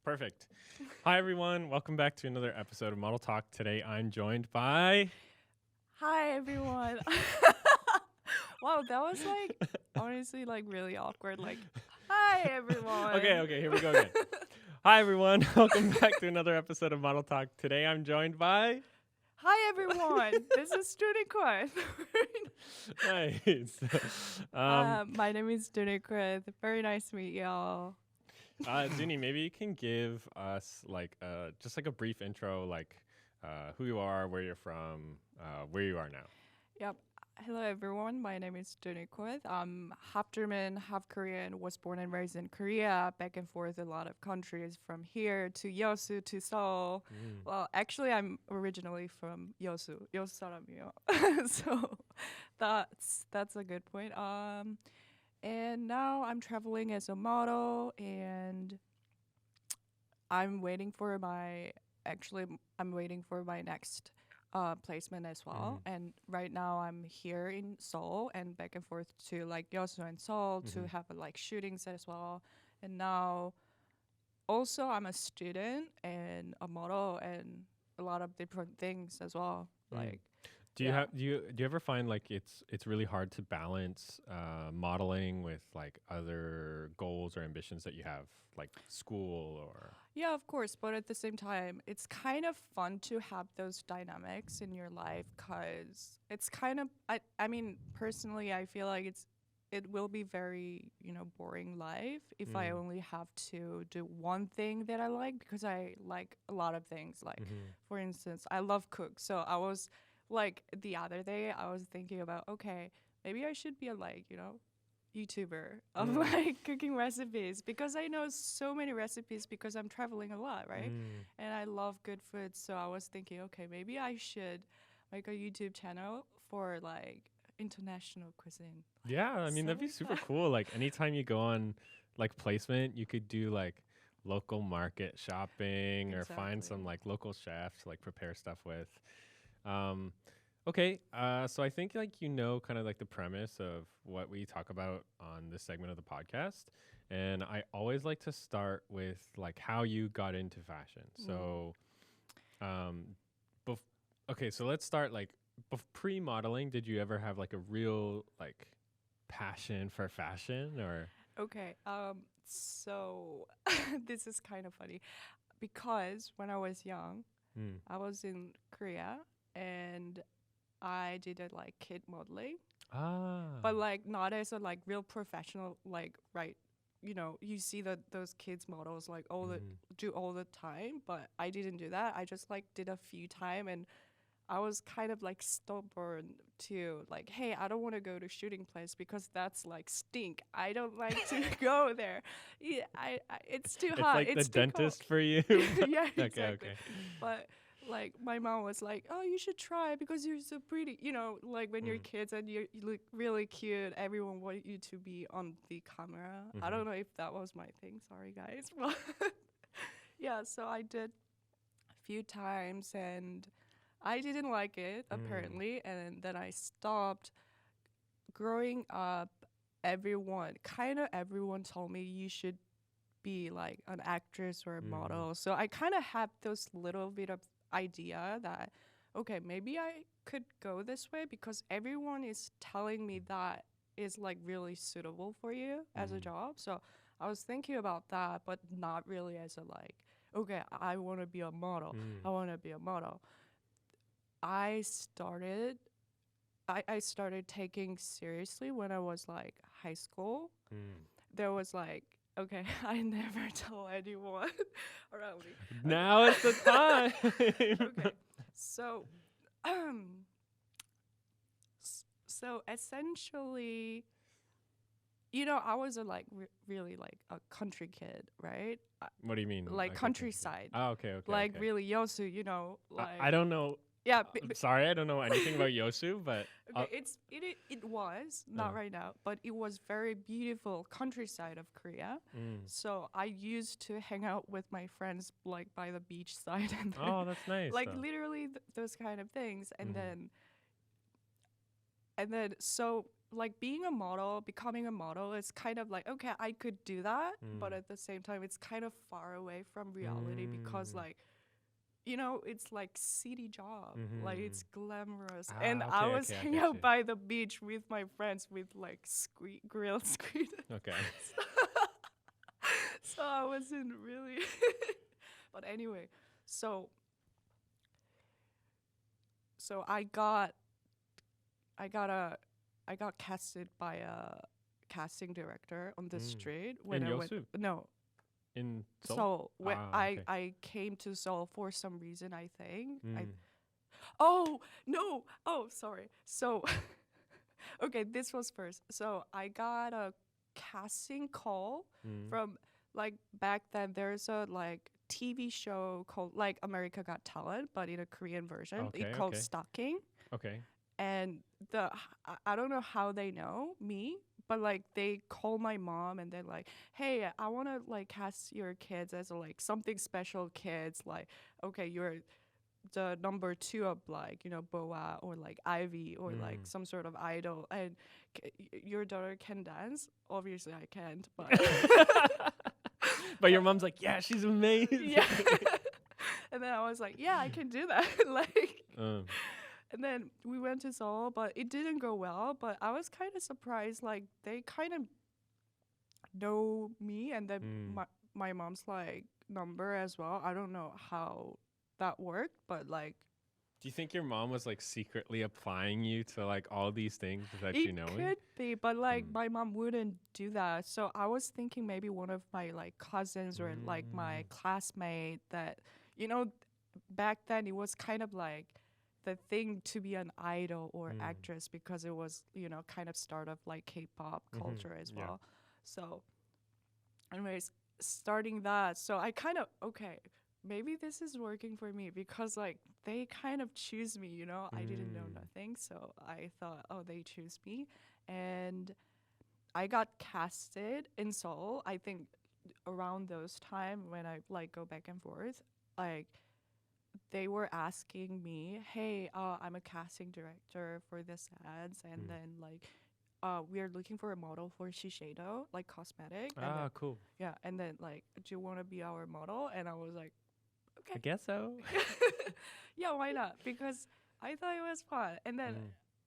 Perfect. Hi, everyone. Welcome back to another episode of Model Talk. Today, I'm joined by... Hi everyone. Wow, that was honestly really awkward. Hi everyone. Okay, here we go again. Hi, everyone. Welcome back to another episode of Model Talk. Today, I'm joined by... Hi everyone. This is Duni Koeth. Nice. My name is Duni Koeth. Very nice to meet y'all. Duni, maybe you can give us just a brief intro, who you are, where you're from, where you are now. Yep. Hello everyone. My name is Duni Koeth. I'm half German, half Korean. Was born and raised in Korea. Back and forth a lot of countries from here to Yeosu to Seoul. Well, actually, I'm originally from Yeosu. Yeosu 사람이에요. So that's a good point. And now I'm traveling as a model, and I'm waiting for my next placement as well. And right now I'm here in Seoul and back and forth to Yeosu and Seoul to have shootings as well. And now also I'm a student and a model and a lot of different things as well. Do you ever find it's really hard to balance modeling with other goals or ambitions that you have, like school or... Yeah, of course. But at the same time, it's kind of fun to have those dynamics in your life because it's kind of, I mean, personally, I feel like it will be very, boring life if I only have to do one thing that I like, because I like a lot of things. For instance, I love cook. So I was the other day, I was thinking about, okay, maybe I should be a YouTuber of cooking recipes, because I know so many recipes because I'm traveling a lot, right? And I love good food. So I was thinking, okay, maybe I should make a YouTube channel for international cuisine. Yeah, I mean, that'd be super cool. Anytime you go on placement, you could do local market shopping or find some local chefs to prepare stuff with. Okay, so I think kind of the premise of what we talk about on this segment of the podcast, and I always like to start with how you got into fashion. So, okay, so let's start pre-modeling. Did you ever have a real passion for fashion or? Okay, so this is kind of funny because when I was young, I was in Korea and I did it kid modeling, but not as a real professional right. You see those kids models do all the time, but I didn't do that. I just did a few time, and I was kind of stubborn to hey, I don't want to go to shooting place because that's stink. I don't like to go there. Yeah, it's too hot. It's It's the dentist cold. for you. Yeah, exactly. Okay. But my mom was like, oh, you should try because you're so pretty. When you're kids and you look really cute, everyone want you to be on the camera. I don't know if that was my thing. Sorry, guys. But yeah, so I did a few times and I didn't like it apparently, and then I stopped. Growing up, everyone told me you should be an actress or a model. So I kind of had those little bit of idea that okay, maybe I could go this way because everyone is telling me that is really suitable for you as a job. So I was thinking about that, but not really as a okay, I want to be a model. I want to be a model. I started taking seriously when I was high school. There was okay, I never tell anyone around me. Now is the time. Okay, so so essentially, I was a really a country kid, right? What do you mean? Countryside. Oh, okay. Okay. Really Yosu, I don't know. Yeah. I'm sorry, I don't know anything about Yosu, but Okay, it was not right now, but it was very beautiful countryside of Korea. So I used to hang out with my friends by the beach side and oh, that's nice. literally those kind of things, and then so like being a model, becoming a model is kind of like, okay, I could do that, but at the same time, it's kind of far away from reality because like, it's like city job, like it's glamorous. And I Okay, was okay, I hanging get out you. by the beach with my friends with like grilled squid. Okay. So I wasn't really. But anyway, so so I got a I got casted by a casting director on the street when In I went. Yosu? No, In Seoul? so when Okay. I came to Seoul for some reason, I think. Mm. Oh no! Oh, sorry. So okay, this was first. So I got a casting call from like back then. There's a like TV show called like America Got Talent, but in a Korean version. It Okay, called okay. Stalking. Okay. And I don't know how they know me, but like they call my mom and they're like, hey, I want to like cast your kids as like something special kids, like, okay, you're the number 2 of like, Boa or like Ivy or like some sort of idol, and your daughter can dance. Obviously I can't, but But your mom's like, yeah, she's amazing. yeah. And then I was like, yeah, I can do that. Like Um, and then we went to Seoul, but it didn't go well. But I was kind of surprised. Like they kind of know me, and then my mom's like number as well. I don't know how that worked, but like do you think your mom was like secretly applying you to like all these things without you it knowing? could be. But like my mom wouldn't do that. So I was thinking maybe one of my like cousins or like my classmate that back then it was kind of like the thing to be an idol or actress because it was kind of start of like K-pop culture as Yeah. well. So anyways, starting that, so I kind of okay, maybe this is working for me because like they kind of choose me, I didn't know nothing, so I thought, oh, they choose me. And I got casted in Seoul, I think around those time when I like go back and forth, like they were asking me, hey, I'm a casting director for this ads, and then like we're looking for a model for Shiseido, like cosmetic. And then, Cool. yeah, and then like, do you want to be our model? And I was like, I okay. guess so. Yeah, why not? Because I thought it was fun. And then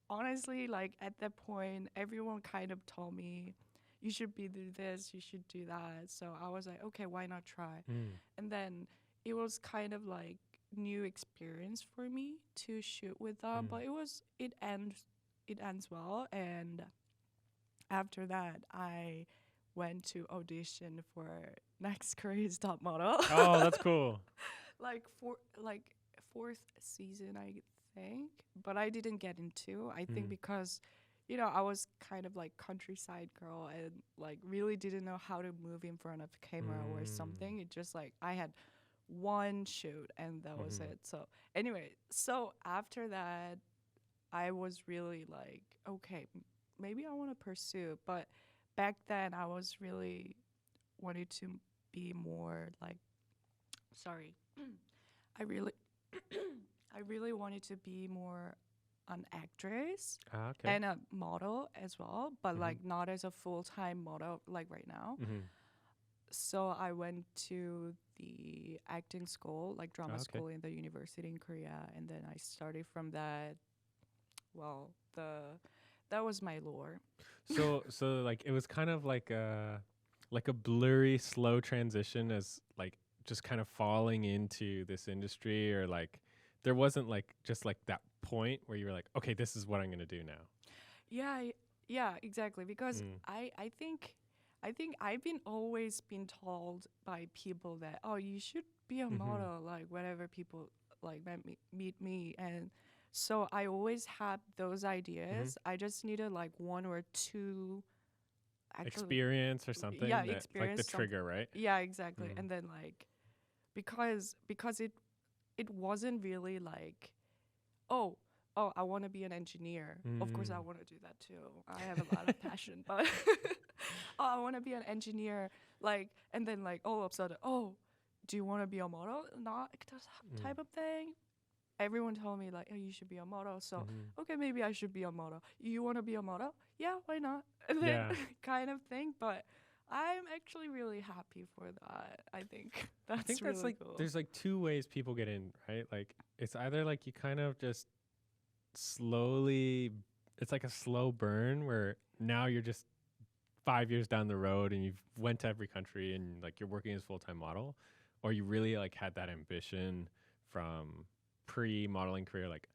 honestly, like at that point, everyone kind of told me, you should do this, you should do that. So I was like, okay, why not try? And then it was kind of like new experience for me to shoot with them, but it ends well. And after that, I went to audition for Next Korea's Top Model. Oh, that's cool. like fourth season, I think, but I didn't get into. I think because I was kind of like countryside girl and like really didn't know how to move in front of camera or something. It just like I had one shoot and that was it. So anyway, so after that, I was really like, okay, maybe I want to pursue. But back then, I was really wanted to be more like, sorry, I really, I really wanted to be more an actress Okay. and a model as well, but like not as a full-time model like right now. So I went to the acting school, like drama school in the university in Korea, and then I started from that. Well, that was my lore. So like it was kind of like a blurry, slow transition as like just kind of falling into this industry, or like there wasn't like just like that point where you were like, okay, this is what I'm gonna do now. Yeah, exactly. Because I think I've been always been told by people that, oh, you should be a model, like whenever people like meet me, and so I always had those ideas. I just needed like one or two Experience or something. Yeah, that, experience. like the trigger, right? Yeah, exactly. And then like because it wasn't really like, oh, I want to be an engineer. Of course, I want to do that too. I have a lot of passion, but oh, I want to be an engineer. Like, and then like all of a sudden, oh, do you want to be a model? Not that type of thing. everyone told me like, oh, you should be a model. So Mhm. okay, maybe I should be a model. You want to be a model? Yeah, why not? And then Yeah. kind of thing. But I'm actually really happy for that. I think I that's think that's really like cool. there's like two ways people get in, right? Like it's either like you kind of just slowly, it's like a slow burn where now you're just 5 years down the road and you've went to every country and like you're working as a full-time model, or you really like had that ambition from pre-modeling career, like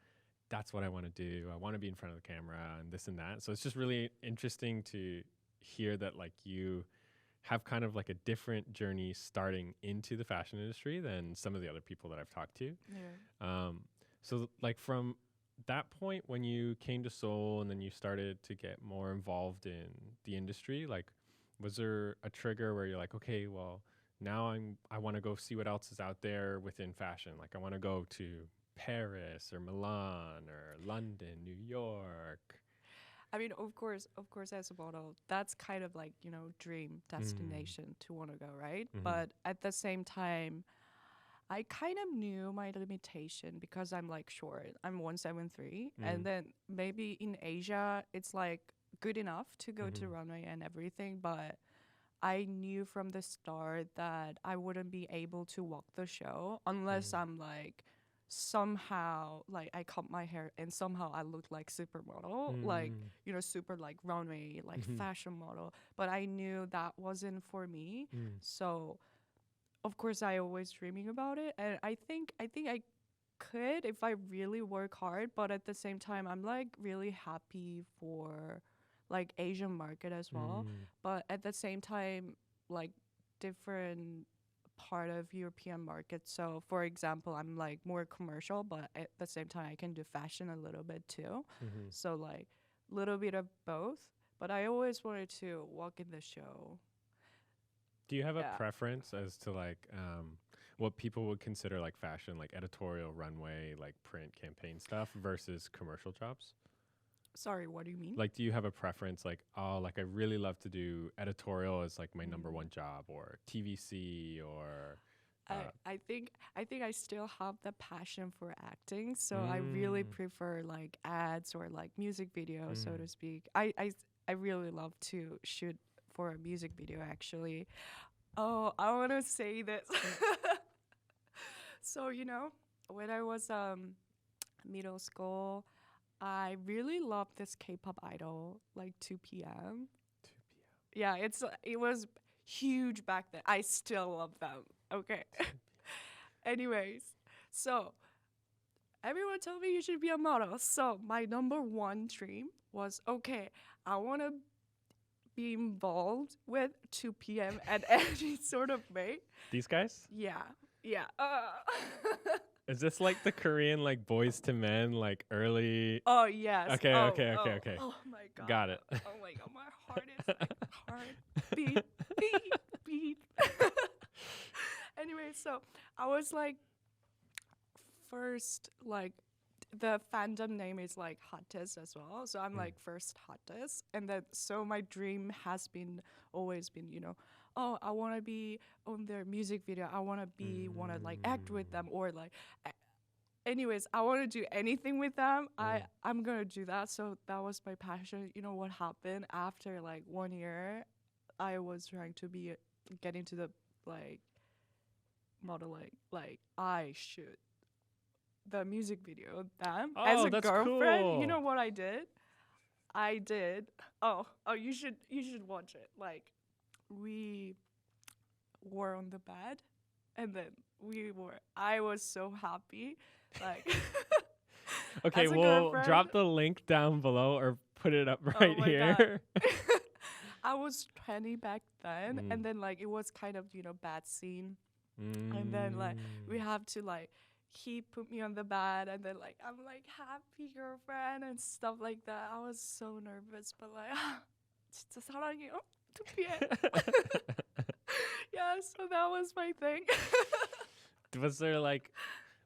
that's what I want to do. I want to be in front of the camera and this and that. So it's just really interesting to hear that like you have kind of like a different journey starting into the fashion industry than some of the other people that I've talked to. Yeah. So like from that point when you came to Seoul and then you started to get more involved in the industry, like was there a trigger where you're like, okay, well now I want to go see what else is out there within fashion. Like I want to go to Paris or Milan or London, New York. I mean, of course, as a model, that's kind of like, dream destination to want to go, right? Mhm. But at the same time, I kind of knew my limitation because I'm like short. I'm 173. And then maybe in Asia, it's like good enough to go to runway and everything. But I knew from the start that I wouldn't be able to walk the show unless I'm like somehow like I cut my hair and somehow I look like supermodel, like super like runway, like fashion model. But I knew that wasn't for me. So of course I always dreaming about it, and I think I could if I really work hard. But at the same time, I'm like really happy for like Asian market as well. But at the same time, like different part of European market. So for example, I'm like more commercial, but at the same time I can do fashion a little bit too. So like little bit of both. But I always wanted to walk in the show. Do you have a Yeah. preference as to like what people would consider like fashion, like editorial, runway, like print campaign stuff versus commercial jobs? Sorry, what do you mean? Like, do you have a preference? Like, oh, like I really love to do editorial as like my number one job, or TVC, or I think I still have the passion for acting, so I really prefer like ads or like music videos, so to speak. I really love to shoot for a music video actually. Oh, I want to say this. So, when I was middle school, I really loved this K-pop idol like 2PM. 2 p.m. Yeah, it was huge back then. I still love them. Okay. Anyways, so everyone told me you should be a model. So my number one dream was, okay, I want to be involved with 2PM at any sort of way. These guys? Yeah. Yeah. Is this like the Korean like Boys to Men like early? Oh, yes. Okay, Oh, okay. Oh my god. Got it. Oh my god, my heart is like heart beat, beat, beat. Anyway, so I was like first like the fandom name is like hottest as well. So I'm like first hottest. And then so my dream has been always been, oh, I wanna be on their music video. I wanna wanna like act with them or like anyways, I wanna do anything with them. I'm gonna do that. So that was my passion. You know what happened after like 1 year, I was trying to get into the like modeling. Like I should the music video them as a that's girlfriend. cool. You know what I did? I did. Oh, you should watch it. Like we were on the bed, and then I was so happy. Like Okay, as a we'll girlfriend. drop the link down below or put it up Oh right my here. I was 20 back then, and then like it was kind of bad scene, and then like we have to like he put me on the bed, and then like I'm like happy girlfriend and stuff like that. I was so nervous, but like 진짜 사랑해요 2PM. Yeah, so that was my thing. Was there like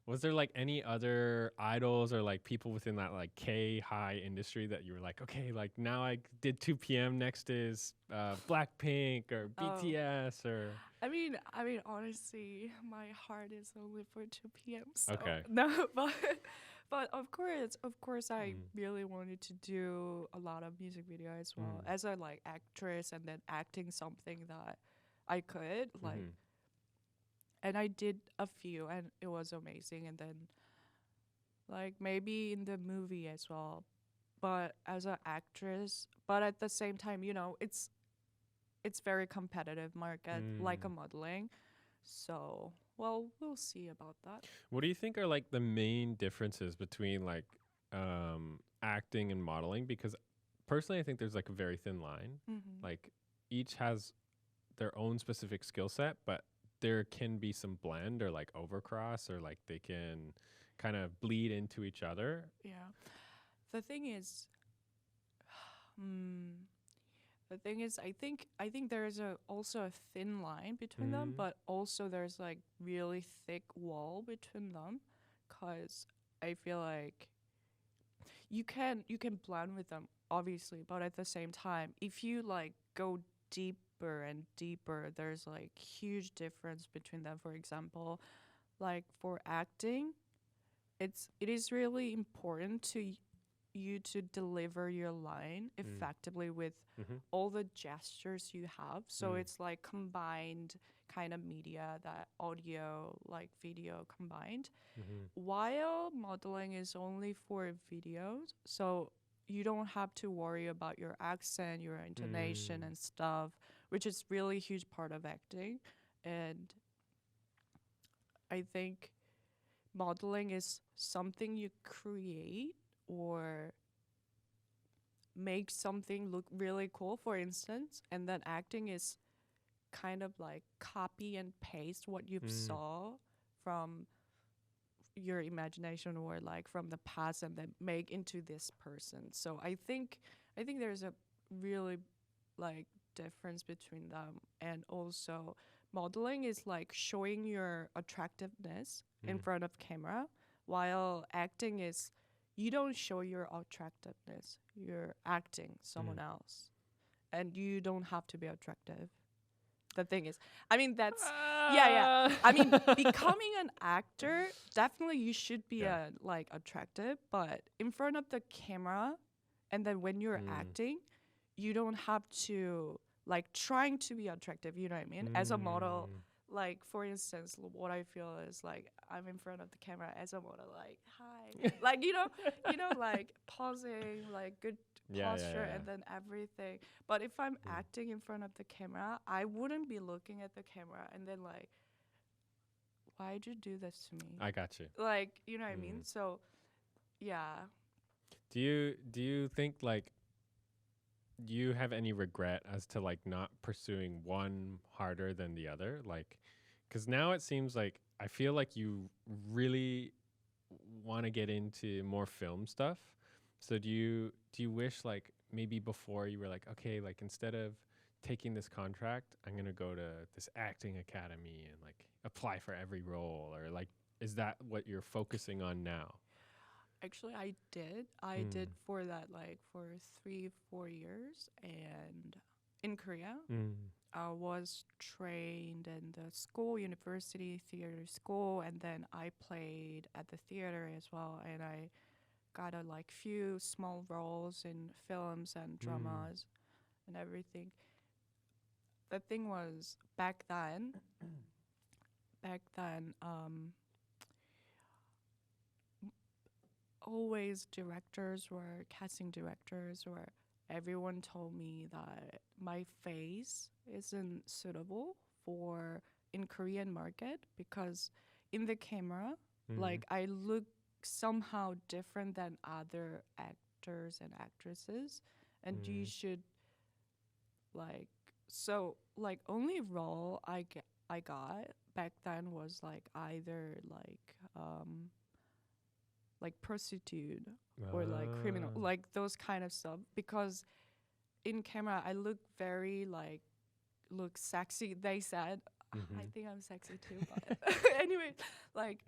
Was there like any other idols or like people within that like K high industry that you were like, okay, like now I did 2 p.m. Next is Blackpink or Oh, BTS or honestly, my heart is only for 2 p.m. So okay. no, but of course, I Mm, really wanted to do a lot of music video as well mm, as a like actress and then acting something that I could like, mm-hmm, and I did a few and it was amazing. And then like maybe in the movie as well, but as an actress, but at the same time, it's very competitive market like a mm. modeling. So, well, we'll see about that. What do you think are like the main differences between like acting and modeling? Because personally, I think there's like a very thin line. Mm-hmm. Like each has their own specific skill set, but there can be some blend or like overcross or like they can kind of bleed into each other. Yeah. The thing is, hmm, I think there is also a thin line between them, Mm, but also there's like really thick wall between them, cause I feel like you can blend with them obviously, but at the same time, if you like go deeper and deeper, there's like huge difference between them. For example, like for acting, it is really important you to deliver your line mm, effectively with mm-hmm, all the gestures you have. So mm, it's like combined kind of media, that audio, like video combined. mm-hmm, While modeling is only for videos, so you don't have to worry about your accent, your intonation, mm, and stuff, which is really huge part of acting. And I think modeling is something you create or make something look really cool, for instance, and then acting is kind of like copy and paste what you've mm. saw from your imagination or like from the past and then make into this person. So I think there's a really like difference between them. And also modeling is like showing your attractiveness in Mm. front of camera, while acting is you don't show your attractiveness, you're acting someone Mm. else, and you don't have to be attractive. The thing is, I mean, that's yeah, yeah. Ah. I mean, becoming an actor, definitely you should be Yeah. like attractive, but in front of the camera, and then when you're Mm. acting, you don't have to like trying to be attractive. You know what I mean? As a model, Mm. like for instance, what I feel is like I'm in front of the camera as a model, like hi, like like pausing, like good Yeah, yeah, posture, yeah. and then everything. But if I'm Mm. acting in front of the camera, I wouldn't be looking at the camera and then like, why'd you do this to me? I got you. Like, you know what I mean? Mm. So, yeah. Do you think like you have any regret as to like not pursuing one harder than the other? Like, because now it seems like I feel like you really want to get into more film stuff. So do you wish like maybe before you were like, okay, like instead of taking this contract, I'm gonna go to this acting academy and like apply for every role, or like is that what you're focusing on now? Actually, I did. I Mm. did for that, like, for 3, 4 years. And in Korea, Mm. I was trained in the school, university theater school, and then I played at the theater as well. And I got a like few small roles in films and Mm. dramas and everything. The thing was back then, always directors or casting directors or everyone told me that my face isn't suitable for in Korean market because in the camera, Mm. like I look somehow different than other actors and actresses, and you Mm. should like so like only role I got back then was like either like prostitute or like criminal, Ah. like those kind of stuff. Because in camera, I look very like look sexy. They said, I Mhm. think I'm sexy too, but anyway, like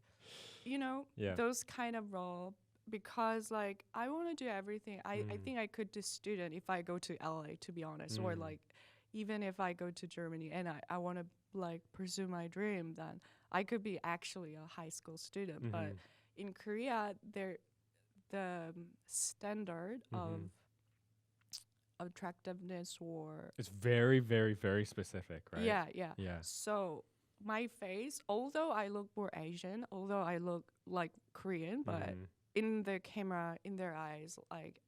you know, Yeah. those kind of role, because like I want to do everything. I think I could do student if I go to LA, to be honest, or like even if I go to Germany and I want to like pursue my dream, then I could be actually a high school student. But in Korea, the standard of attractiveness or It's very, very, very specific, right? yeah. Yeah. So my face, although I look more Asian, although I look like Korean, but in the camera, in their eyes, like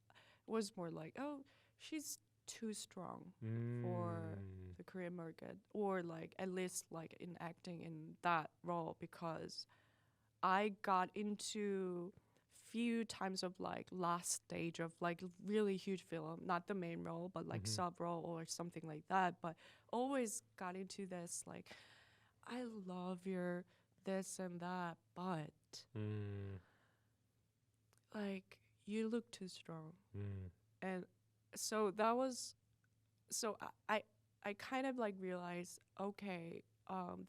was more like, oh, she's too strong for the Korean market, or like at least like in acting in that role, because I got into few times of like last stage of like really huge film, not the main role, but like sub role or something like that. But always got into this like, I love your this and that, but like you look too strong. And so that was, so I kind of like realized, okay,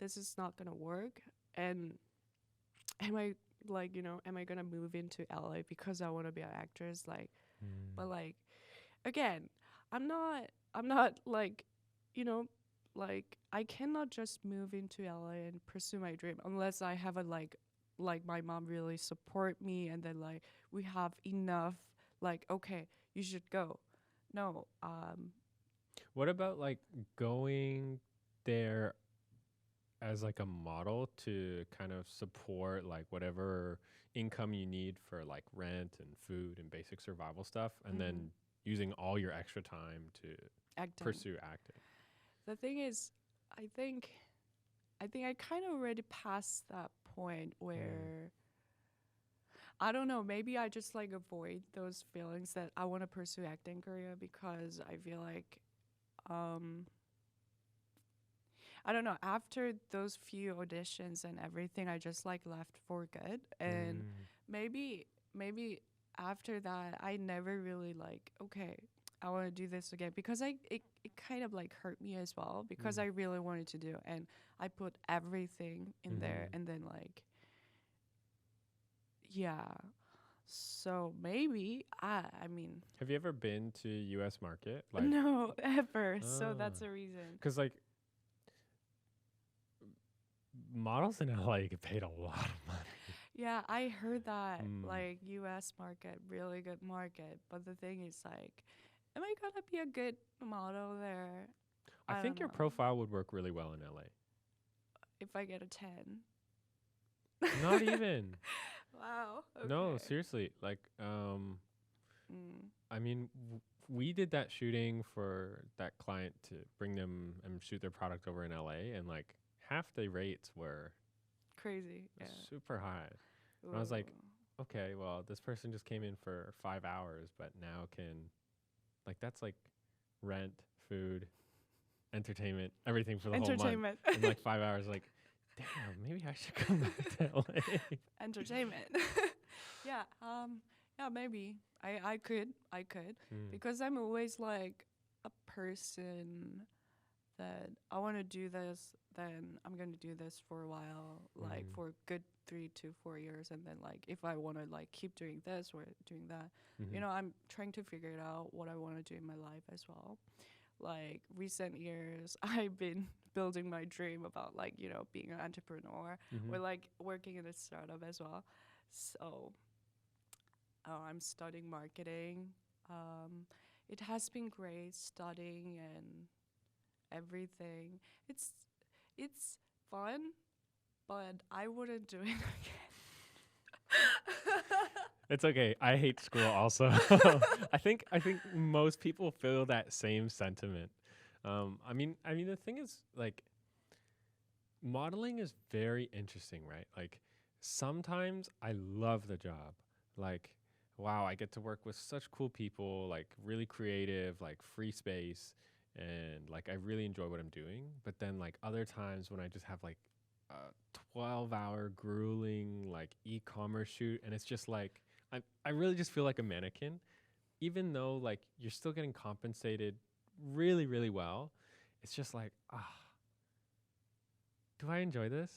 this is not gonna work. And am I like, you know, am I gonna move into LA because I want to be an actress? Like, but like again, I'm not like, you know, like I cannot just move into LA and pursue my dream unless I have a like my mom really support me, and then like we have enough like, okay, you should go. No, What about like going there as like a model to kind of support like whatever income you need for like rent and food and basic survival stuff, and then using all your extra time to acting. pursue acting? The thing is, I think I kind of already passed that point where I don't know, maybe I just like avoid those feelings that I want to pursue acting career, because I feel like I don't know, after those few auditions and everything, I just like left for good. And maybe after that I never really like, okay, I want to do this again, because it kind of like hurt me as well, because I really wanted to do, and I put everything in there, and then like yeah. So maybe I mean Have you ever been to US market? Like, no, ever. So that's a reason. because like models in LA get paid a lot of money. Yeah, I heard that like US market, really good market. But the thing is like, am I gonna be a good model there? I think don't your know. profile would work really well in LA. If I get a 10. Not even. Wow. Okay. No, seriously. Like, I mean, we did that shooting for that client to bring them and shoot their product over in LA, and like half the rates were Crazy. Yeah. super high. And I was like, okay, well, this person just came in for 5 hours, but now can, like, that's like rent, food, entertainment, everything for the whole month in like 5 hours. Like, damn, maybe I should come back to LA. Entertainment. Yeah. Yeah, maybe I could because I'm always like a person that I want to do this, then I'm going to do this for a while, like for a good 3 to 4 years, and then like if I want to like keep doing this or doing that, you know, I'm trying to figure it out what I want to do in my life as well. Like recent years, I've been building my dream about like, you know, being an entrepreneur or like working in a startup as well. So I'm studying marketing. It has been great studying and everything. It's fun, but I wouldn't do it again. It's okay. I hate school also. I think most people feel that same sentiment. I mean the thing is like modeling is very interesting, right? Like sometimes I love the job. Like wow, I get to work with such cool people, like really creative, like free space, and like I really enjoy what I'm doing. But then like other times when I just have like a 12-hour grueling like e-commerce shoot, and it's just like I really just feel like a mannequin, even though like you're still getting compensated really, really well. It's just like, do I enjoy this?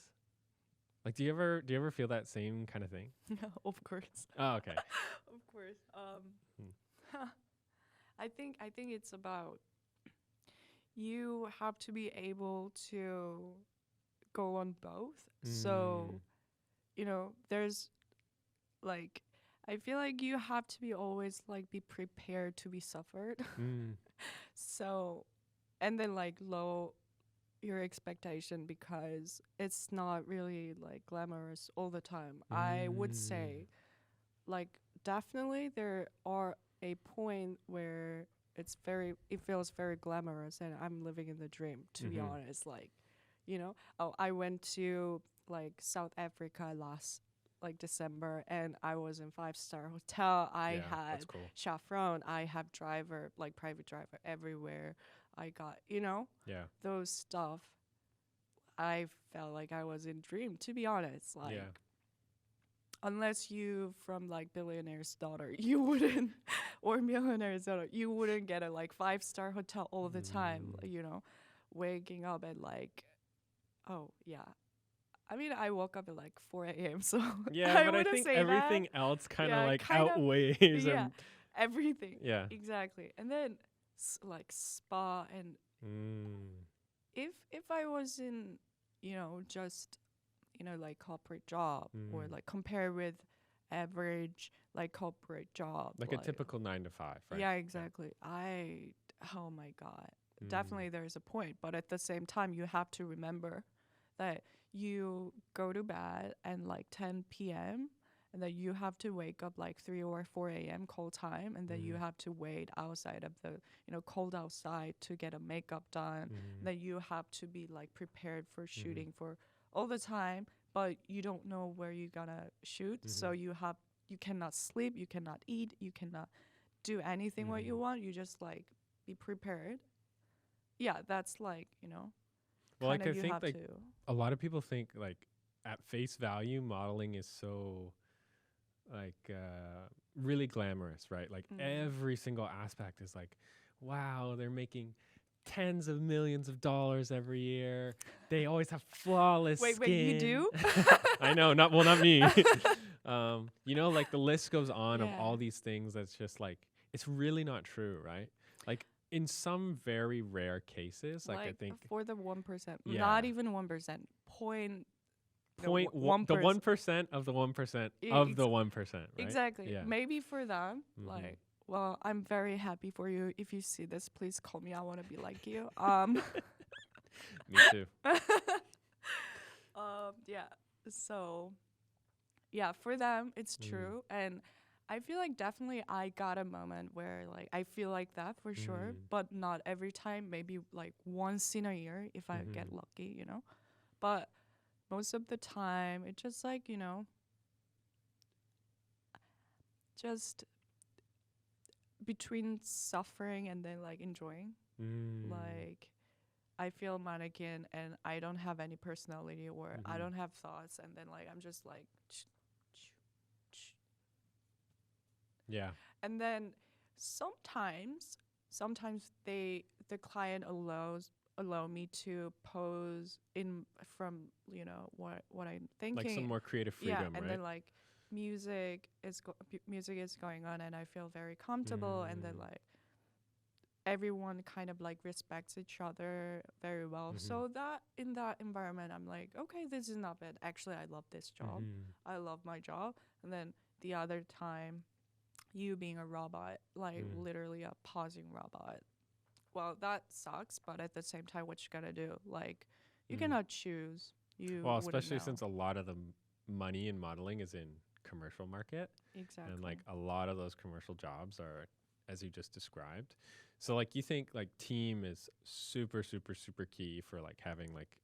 Like, do you ever feel that same kind of thing? Of course. Oh, okay. Of course. Hmm. I think it's about you have to be able to go on both. So, Mm. there's like I feel like you have to be always like be prepared to be suffered. Mm. So, and then like low your expectation because it's not really like glamorous all the time. I would Mm. say like definitely there are a point where it feels very glamorous and I'm living in the dream, to be Mhm. honest. Like, oh, I went to like South Africa last like December and I was in 5-star hotel. I Yeah, that's had cool. chaperone, I have driver, like private driver everywhere. I got, Yeah. those stuff. I felt like I was in dream, to be honest. Like, Yeah. unless you from like billionaire's daughter, you wouldn't, or millionaire's daughter, you wouldn't get a like 5-star hotel all the time. Mm. Waking up at like, oh yeah. I mean, I woke up at like 4 a.m. So Yeah, I but I wouldn't think say that. everything else kind of Yeah, like kind of. outweighs Yeah, and everything. yeah. Exactly. And then like spa and Mm. if I was in, just like corporate job or Mm. like compare with average like corporate job, Like a like typical 9 to 5, right? yeah, Yeah. exactly. Oh my god, Mm. definitely there's a point, but at the same time you have to remember that you go to bed at like 10 p.m. and that you have to wake up like 3 or 4 a.m. cold time, and that you Mm. have to wait outside of the cold outside to get a makeup done, Mm. that you have to be like prepared for Mhm. shooting for all the time, but you don't know where you're gonna shoot, so Mhm. you cannot sleep, you cannot eat, you cannot do anything what you Mhm. want. You just like be prepared. Yeah, that's like, Well, kind like of I you think have like to. a lot of people think like at face value modeling is so like really glamorous, right? Like Mm. every single aspect is like, wow, they're making tens of millions of dollars every year. They always have flawless Wait, you skin. do? I know, not me. Like the list goes on of Yeah. all these things that's just like it's really not true, right? Like in some very rare cases, like I Like think for the 1%, yeah. not even 1%, point The 1%. 1% of the 1% of the 1%, right? Exactly. Yeah. Maybe for them, Hmm. like, well, I'm very happy for you. If you see this, please call me. I want to be like you. Me too. Yeah. So, yeah, for them, it's Mm. true. And I feel like definitely I got a moment where like I feel like that for sure, Mm. but not every time. Maybe like once in a year if I Mhm. get lucky. But most of the time, it's just like, just between suffering and then like enjoying. Mm. Like I feel mannequin and I don't have any personality or I Mhm. don't have thoughts, and then like I'm just like Yeah. and then sometimes the client allow me to pose in from what I'm Like some thinking. more creative Yeah, freedom, and right? then like music is going on and I feel very comfortable, and then Mm. like everyone kind of like respects each other very well, Mhm. so that in that environment I'm like, okay, this is not bad, actually I love this job, Mhm. I love my job. And then the other time, you being a robot, like Mm. literally a pausing robot, well, that sucks, but at the same time, what you gotta do? Like, you Mm. cannot choose. You Well, wouldn't especially know. since a lot of the money in modeling is in commercial market, and Exactly. like a lot of those commercial jobs are as you just described. So like you think like team is super super super key for like having like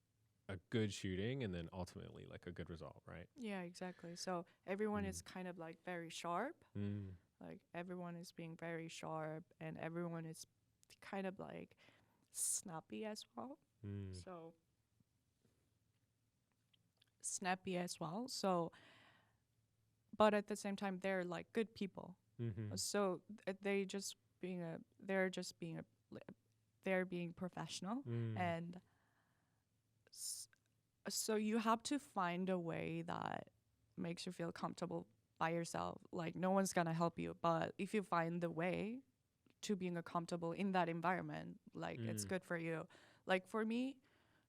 a good shooting and then ultimately like a good result, right? Yeah, exactly. So everyone Mm. is kind of like very sharp. Mm. Like everyone is being very sharp, and everyone is kind of like snappy as well. Mm. So snappy as well. So, but at the same time, they're like good people. Mhm. So they're just being they're being professional, Mm. and So you have to find a way that makes you feel comfortable by yourself. Like no one's gonna help you, but if you find the way to being comfortable in that environment, like it's good for you. Like for me,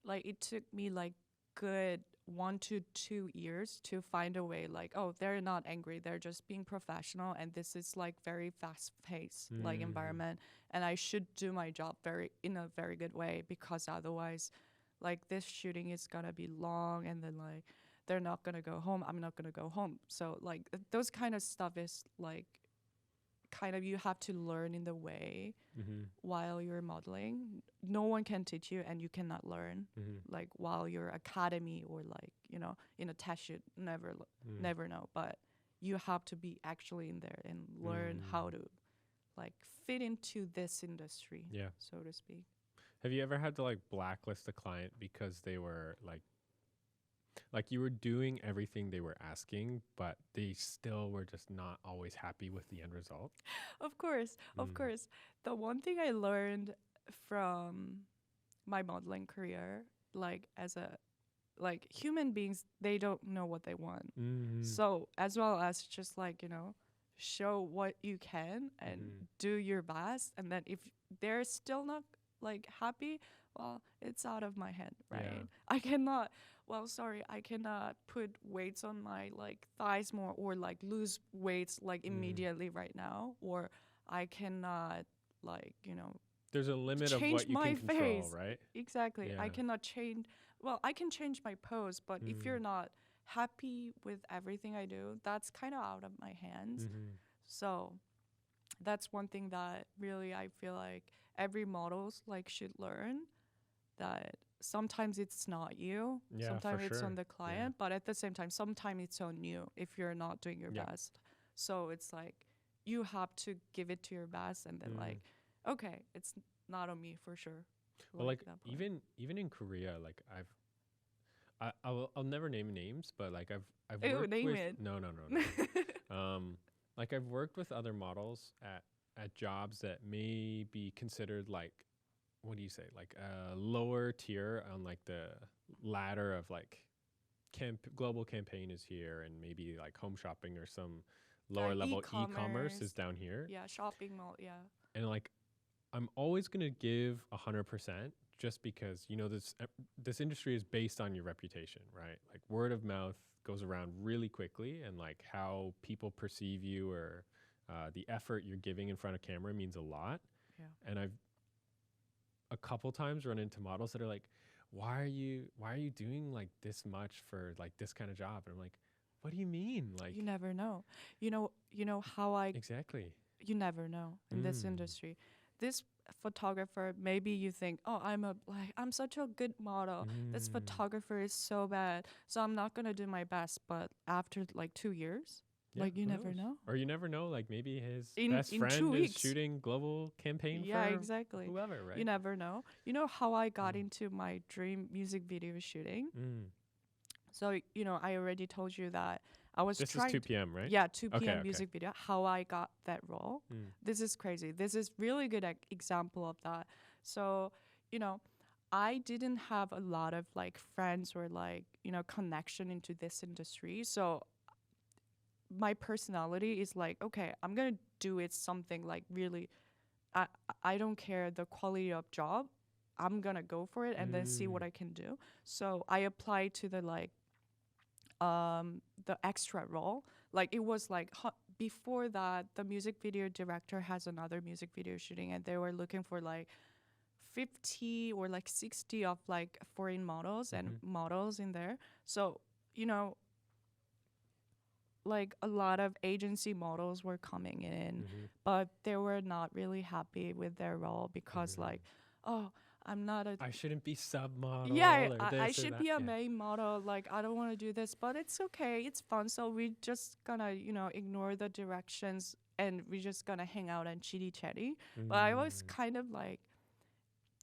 like it took me like good 1 to 2 years to find a way, like, oh, they're not angry, they're just being professional, and this is like very fast paced like environment, and I should do my job very in a very good way, because otherwise like this shooting is gonna be long, and then like they're not gonna go home, I'm not gonna go home. So like those kind of stuff is like kind of you have to learn in the way while you're modeling. No one can teach you, and you cannot learn like while you're academy or like, you know, in a test shoot. Never know. But you have to be actually in there and learn how to like fit into this industry, Yeah. so to speak. Have you ever had to like blacklist a client because they were like you were doing everything they were asking, but they still were just not always happy with the end result? Of course, of course. The one thing I learned from my modeling career, like as a like human beings, they don't know what they want. So as well as just like, you know, show what you can and do your best, and then if they're still not like happy, well, it's out of my hand, right? Yeah. I cannot, well, sorry, I cannot put weights on my like thighs more, or like lose weights like immediately right now, or I cannot like, you know, There's a limit of change what you my can control, face. right? Exactly. I Yeah. cannot change, well, I can change my pose, but if you're not happy with everything I do, that's kind of out of my hands. So that's one thing that really I feel like every models like should learn, that sometimes it's not you, Yeah, sometimes for it's on sure. the client, but at the same time sometimes it's on you if you're not doing your best. So it's like you have to give it to your best, and then like, okay, it's not on me for sure. Well, like that point. even in Korea, like I'll never name names, but like I've Ew, worked name with it. no. Like I've worked with other models at jobs that may be considered like, what do you say, like a lower tier on like the ladder of like global campaign is here, and maybe like home shopping or some lower level e-commerce is down here. Yeah, shopping mall, yeah. And like I'm always gonna give 100%, just because you know this industry is based on your reputation, right? Like word of mouth goes around really quickly, and like how people perceive you, or the effort you're giving in front of camera means a lot. Yeah. And I've a couple times run into models that are like, why are you doing like this much for like this kind of job? And I'm like, what do you mean? Like, You never know. You know how I exactly. you never know in this industry. This photographer, maybe you think, oh, I'm such a good model. This photographer is so bad, so I'm not gonna do my best. But after like 2 years, Yeah, like you who never knows? know. Or you never know, like maybe his In best in friend 2 is weeks. shooting global campaign Yeah, for exactly. whoever, right? You never know. You know how I got into my dream music video shooting? So, you know, I already told you that I was This is trying 2 p.m., right? Yeah, 2 p.m. Okay. music video. How I got that role. This is crazy. This is really good example of that. So, you know, I didn't have a lot of like friends or like, you know, connection into this industry. So my personality is like, okay, I'm going to do it something like really I I don't care the quality of job. I'm going to go for it and then see what I can do. So I applied to the like the extra role. Like it was like before that the music video director has another music video shooting, and they were looking for like 50 or like 60 of like foreign models and models in there. So, you know, like a lot of agency models were coming in, but they were not really happy with their role because like, oh, I'm not a I shouldn't be sub model. yeah, or I this or should that. be a Yeah. main model. Like, I don't want to do this, but it's okay. It's fun. So we just gonna, you know, ignore the directions, and we just gonna hang out and chitty chatty. But I was kind of like,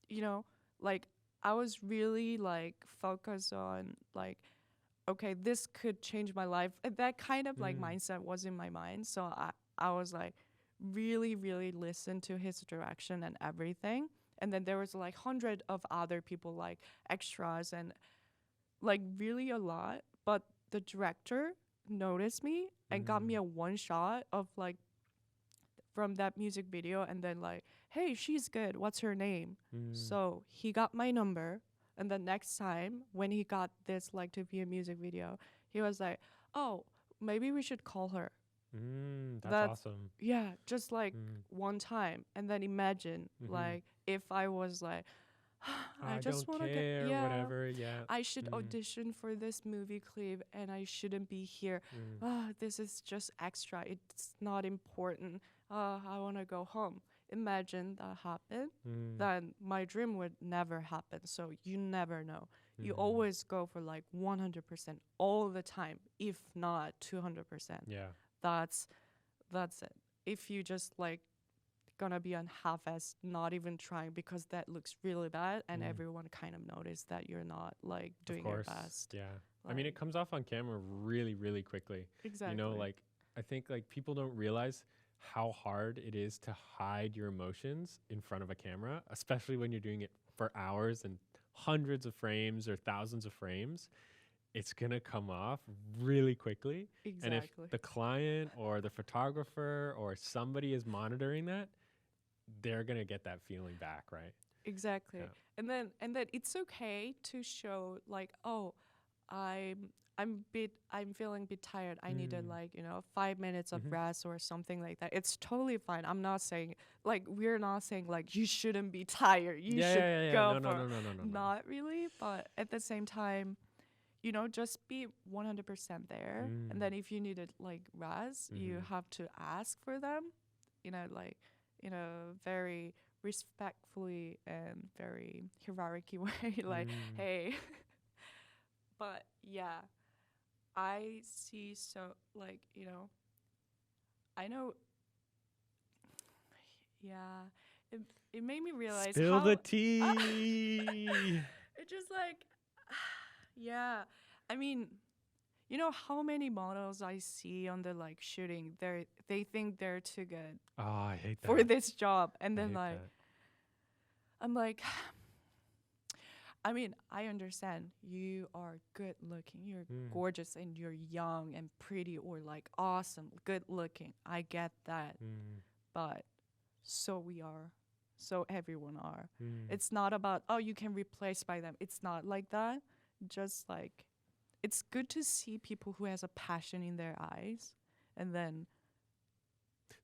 you know, like I was really like focused on like, okay, this could change my life. That kind of like mindset was in my mind. So I was like really, really listen to his direction and everything. And then there was like 100 of other people like extras, and like really a lot. But the director noticed me and got me a one shot of like from that music video, and then like, hey, she's good. What's her name? So he got my number, and the next time when he got this like to be a music video, he was like, oh, maybe we should call her. That's awesome. Yeah, just like one time, and then imagine like if I was like, I just don't want to care, get whatever. Yeah. I should audition for this movie clip and I shouldn't be here. This is just extra. It's not important. I want to go home. Imagine that happen, then my dream would never happen. So you never know. You always go for like 100% all the time, if not 200%. Yeah. That's it. If you just like gonna be on half-ass, not even trying, because that looks really bad, and everyone kind of notice that you're not like doing your best. Yeah. Like, I mean, it comes off on camera really, really quickly. exactly. You know, like I think like people don't realize how hard it is to hide your emotions in front of a camera, especially when you're doing it for hours and hundreds of frames or thousands of frames. It's going to come off really quickly. Exactly. And if the client or the photographer or somebody is monitoring that, they're going to get that feeling back, right? Exactly. Yeah. And then it's okay to show like, oh, I'm feeling a bit tired. I needed like, 5 minutes of rest or something like that. It's totally fine. I'm not saying like, we're not saying like you shouldn't be tired. You should go no, for no. not really, but at the same time, just be 100% there. And then if you needed like rest, you have to ask for them, like, very respectfully and very hierarchy way, like, hey. But yeah, I see, so like, I know, yeah, it made me realize Spill how the tea. it just like, yeah, I mean, how many models I see on the like shooting, they think they're too good Oh, I hate that. for this job, and I then hate like that. I'm like, I mean, I understand you are good looking, you're gorgeous, and you're young and pretty, or like awesome, good looking. I get that. But so we are. So everyone are. It's not about, oh, you can replace by them. It's not like that. Just like, it's good to see people who has a passion in their eyes. And then.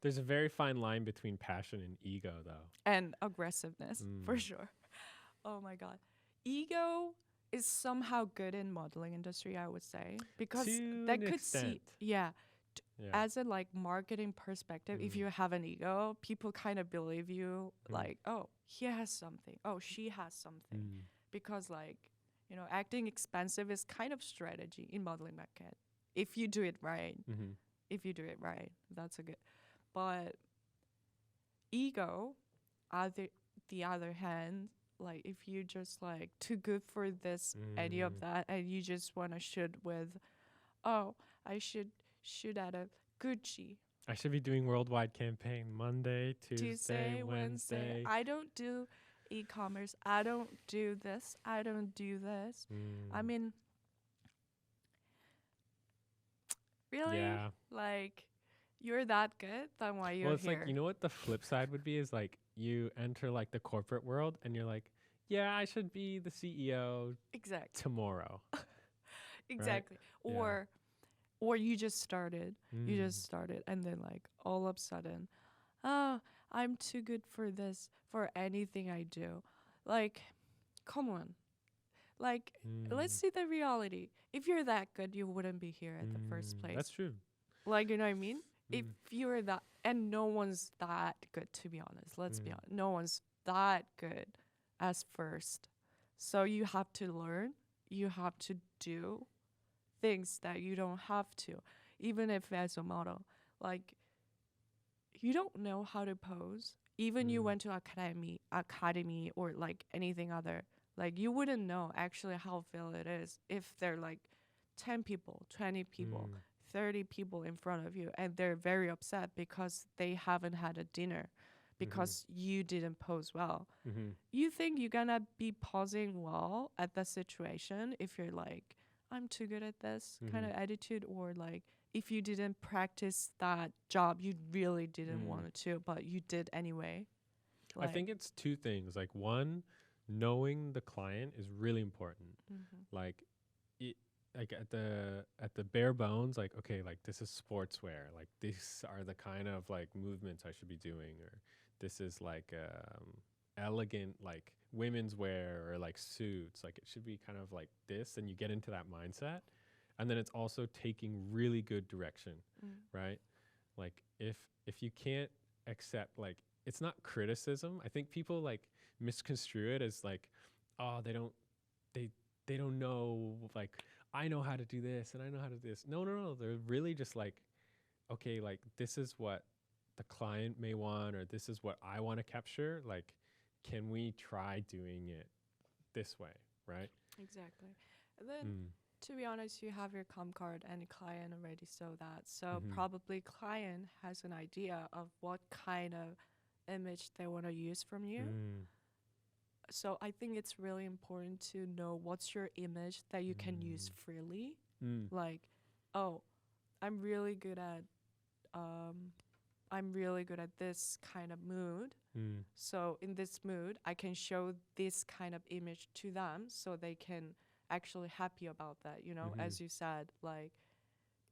There's a very fine line between passion and ego, though. And aggressiveness, for sure. Oh my God. Ego is somehow good in modeling industry, I would say, because to that an could extent. yeah, as a like marketing perspective, if you have an ego, people kind of believe you, like, oh, he has something, oh, she has something, because like, acting expensive is kind of strategy in modeling market if you do it right. If you do it right, that's a good. But ego, the other hand, like if you just like too good for this, any of that, and you just want to shoot with, oh, I should shoot at a Gucci. I should be doing worldwide campaign Monday, Tuesday, Wednesday. I don't do e-commerce. I don't do this. I don't do this. I mean, really? Yeah. Like, you're that good? Then why you're Well, it's here? like, you know what the flip side would be is like you enter like the corporate world and you're like, yeah, I should be the CEO Exactly. tomorrow. Exactly. Right? Or you just started. You just started, and then like all of a sudden, oh, I'm too good for this, for anything I do. Like, come on. Like, let's see the reality. If you're that good, you wouldn't be here at the first place. That's true. Like, you know what I mean? If you're that, and no one's that good, to be honest. Let's be honest. No one's that good as first. So you have to learn. You have to do things that you don't have to, even if as a model. Like, you don't know how to pose. Even you went to academy or like anything other. Like, you wouldn't know actually how feel it is if they're like 10 people, 20 people, 30 people in front of you, and they're very upset because they haven't had a dinner, because you didn't pose well. Mm-hmm. You think you're gonna be posing well at that situation if you're like, I'm too good at this kind of attitude, or like if you didn't practice that job you really didn't want to, but you did anyway. I think it's two things. Like, one, knowing the client is really important. Like, it, like at the bare bones, like, okay, like this is sportswear. Like, these are the kind of like movements I should be doing, or this is like elegant like women's wear or like suits. Like, it should be kind of like this, and you get into that mindset, and then it's also taking really good direction, right? Like, if you can't accept, like, it's not criticism. I think people like misconstrue it as like, oh, they don't know, like, I know how to do this and I know how to do this. No. They're really just like, okay, like this is what the client may want, or this is what I want to capture. Like, can we try doing it this way, right? Exactly. And then to be honest, you have your com card and client already saw that. So probably client has an idea of what kind of image they want to use from you. So I think it's really important to know what's your image that you can use freely. Like, oh, I'm really good at this kind of mood. So in this mood, I can show this kind of image to them so they can actually happy about that, you know, as you said. Like,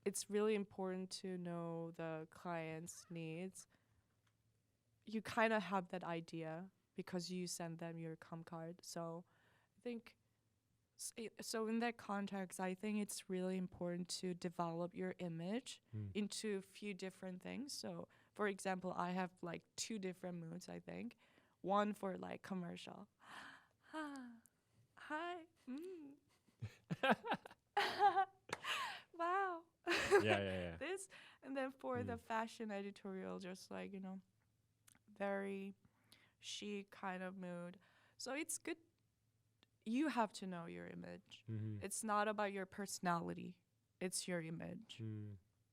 it's really important to know the client's needs. You kind of have that idea because you send them your com card. So I think, so in that context, I think it's really important to develop your image into a few different things. So for example, I have like 2 different moods, I think. One for like commercial. Hi. Wow. Yeah. This, and then for the fashion editorial, just like, you know, very chic kind of mood. So it's good. You have to know your image. It's not about your personality. It's your image.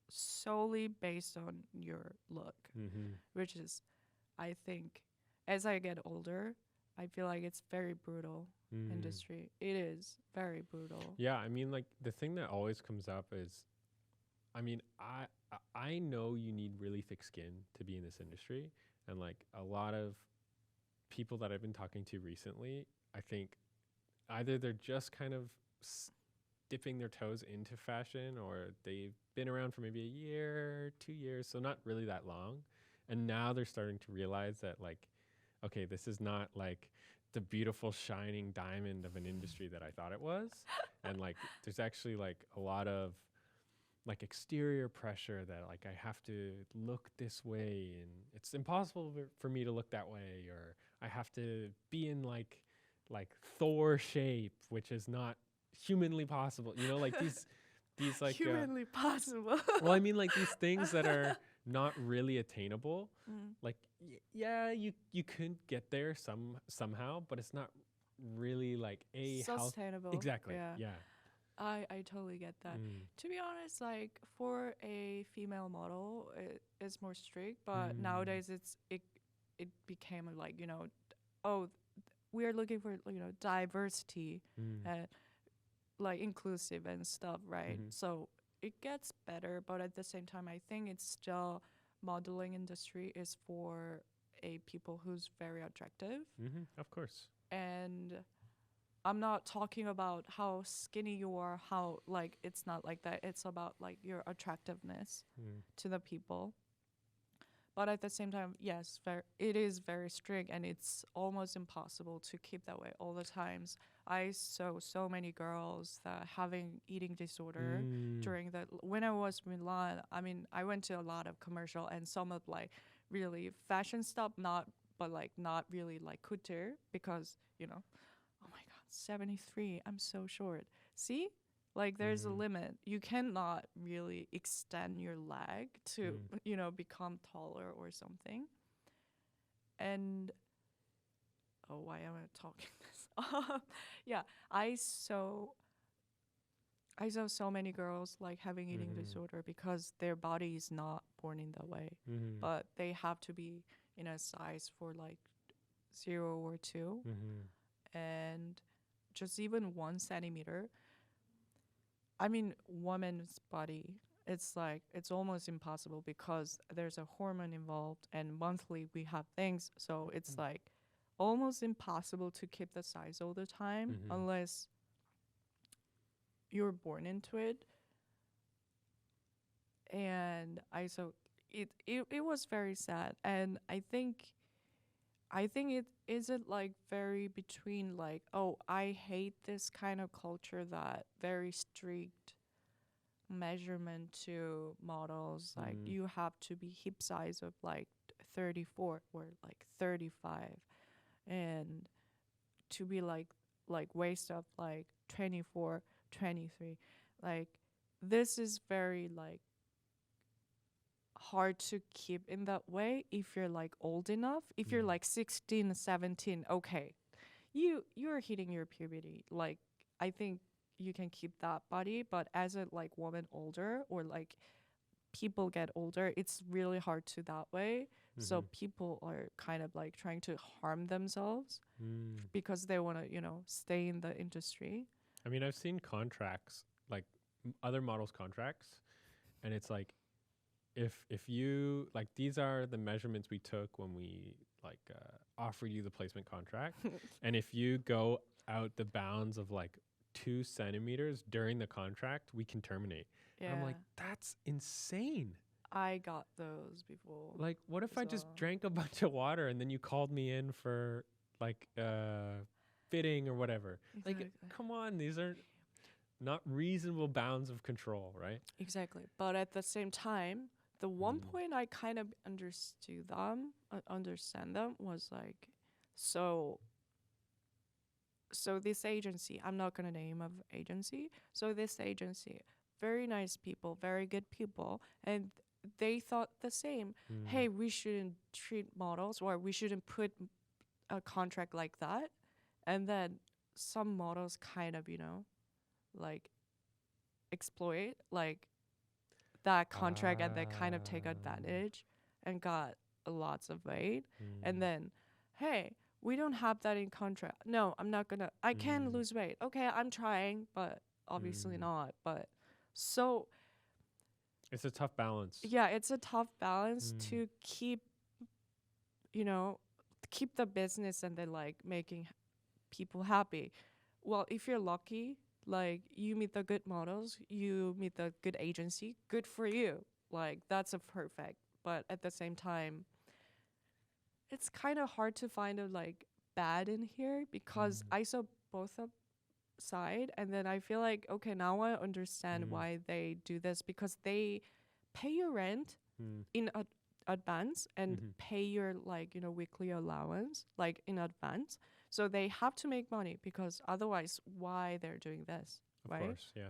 Solely based on your look, which is, I think, as I get older, I feel like it's very brutal industry. It is very brutal. Yeah, I mean, like, the thing that always comes up is, I mean, I know you need really thick skin to be in this industry, and like a lot of people that I've been talking to recently, I think either they're just kind of dipping their toes into fashion, or they've been around for maybe a year, 2 years, so not really that long, and now they're starting to realize that, like, okay, this is not like the beautiful shining diamond of an industry that I thought it was. And like, there's actually like a lot of like exterior pressure that like I have to look this way, and it's impossible for me to look that way, or I have to be in like Thor shape, which is not humanly possible. You know, like these like humanly possible. well, I mean, like these things that are not really attainable. Like, yeah, you could get there somehow, but it's not really like sustainable. Exactly. Yeah. I totally get that. To be honest, like for a female model, it's more strict, but nowadays it became like, you know, oh, we're looking for, you know, diversity, like inclusive and stuff, right? So it gets better, but at the same time, I think it's still, modeling industry is for a people who's very attractive. Of course. And I'm not talking about how skinny you are, how, like, it's not like that. It's about like your attractiveness to the people. But at the same time, yes, it is very strict, and it's almost impossible to keep that way all the times. I saw so many girls that having eating disorder during when I was in Milan. I mean, I went to a lot of commercial and some of like really fashion stuff, not really like couture, because, you know, oh my God, 73, I'm so short. See? Like, there's a limit. You cannot really extend your leg to, you know, become taller or something. And, oh, why am I talking this? Yeah, I saw so many girls, like, having eating disorder because their body is not born in that way. But they have to be, in a size for like 0 or 2, and just even 1 centimeter. I mean, woman's body, it's like it's almost impossible because there's a hormone involved, and monthly we have things, so it's like almost impossible to keep the size all the time unless you're born into it. And it was very sad, and I think it isn't like very between like, oh, I hate this kind of culture that very strict measurement to models, like you have to be hip size of like 34 or like 35, and to be like waist of like 24, 23. Like this is very like hard to keep in that way if you're like old enough. If you're like 16, 17, okay, you're hitting your puberty, like I think you can keep that body. But as a like woman older, or like people get older, it's really hard to that way. So people are kind of like trying to harm themselves because they want to, stay in the industry. I mean, I've seen contracts, like other models' contracts, and it's like, if you like, these are the measurements we took when we like offered you the placement contract, and if you go out the bounds of like 2 centimeters during the contract, we can terminate. Yeah, And I'm like, that's insane. I got those before. Like, what if as I just well. drank a bunch of water and then you called me in for like fitting or whatever? Exactly. Like, come on, these are not reasonable bounds of control, right? Exactly. But at the same time, the one point I kind of understand them was like, so this agency, I'm not gonna name of agency. So this agency, very nice people, very good people, and they thought the same. Hey, we shouldn't treat models, or we shouldn't put a contract like that. And then some models kind of, like exploit like that contract, and they kind of take advantage and got lots of weight. And then, hey, we don't have that in contract. No, I can lose weight. Okay, I'm trying, but obviously not. But so It's a tough balance. yeah, it's a tough balance to keep, keep the business and then like making people happy. Well, if you're lucky, like you meet the good models, you meet the good agency, good for you. Like that's a perfect. But at the same time, it's kind of hard to find a like bad in here because I saw both side, and then I feel like, okay, now I understand why they do this, because they pay your rent in advance and pay your like weekly allowance like in advance. So they have to make money, because otherwise why they're doing this, Of course, yeah.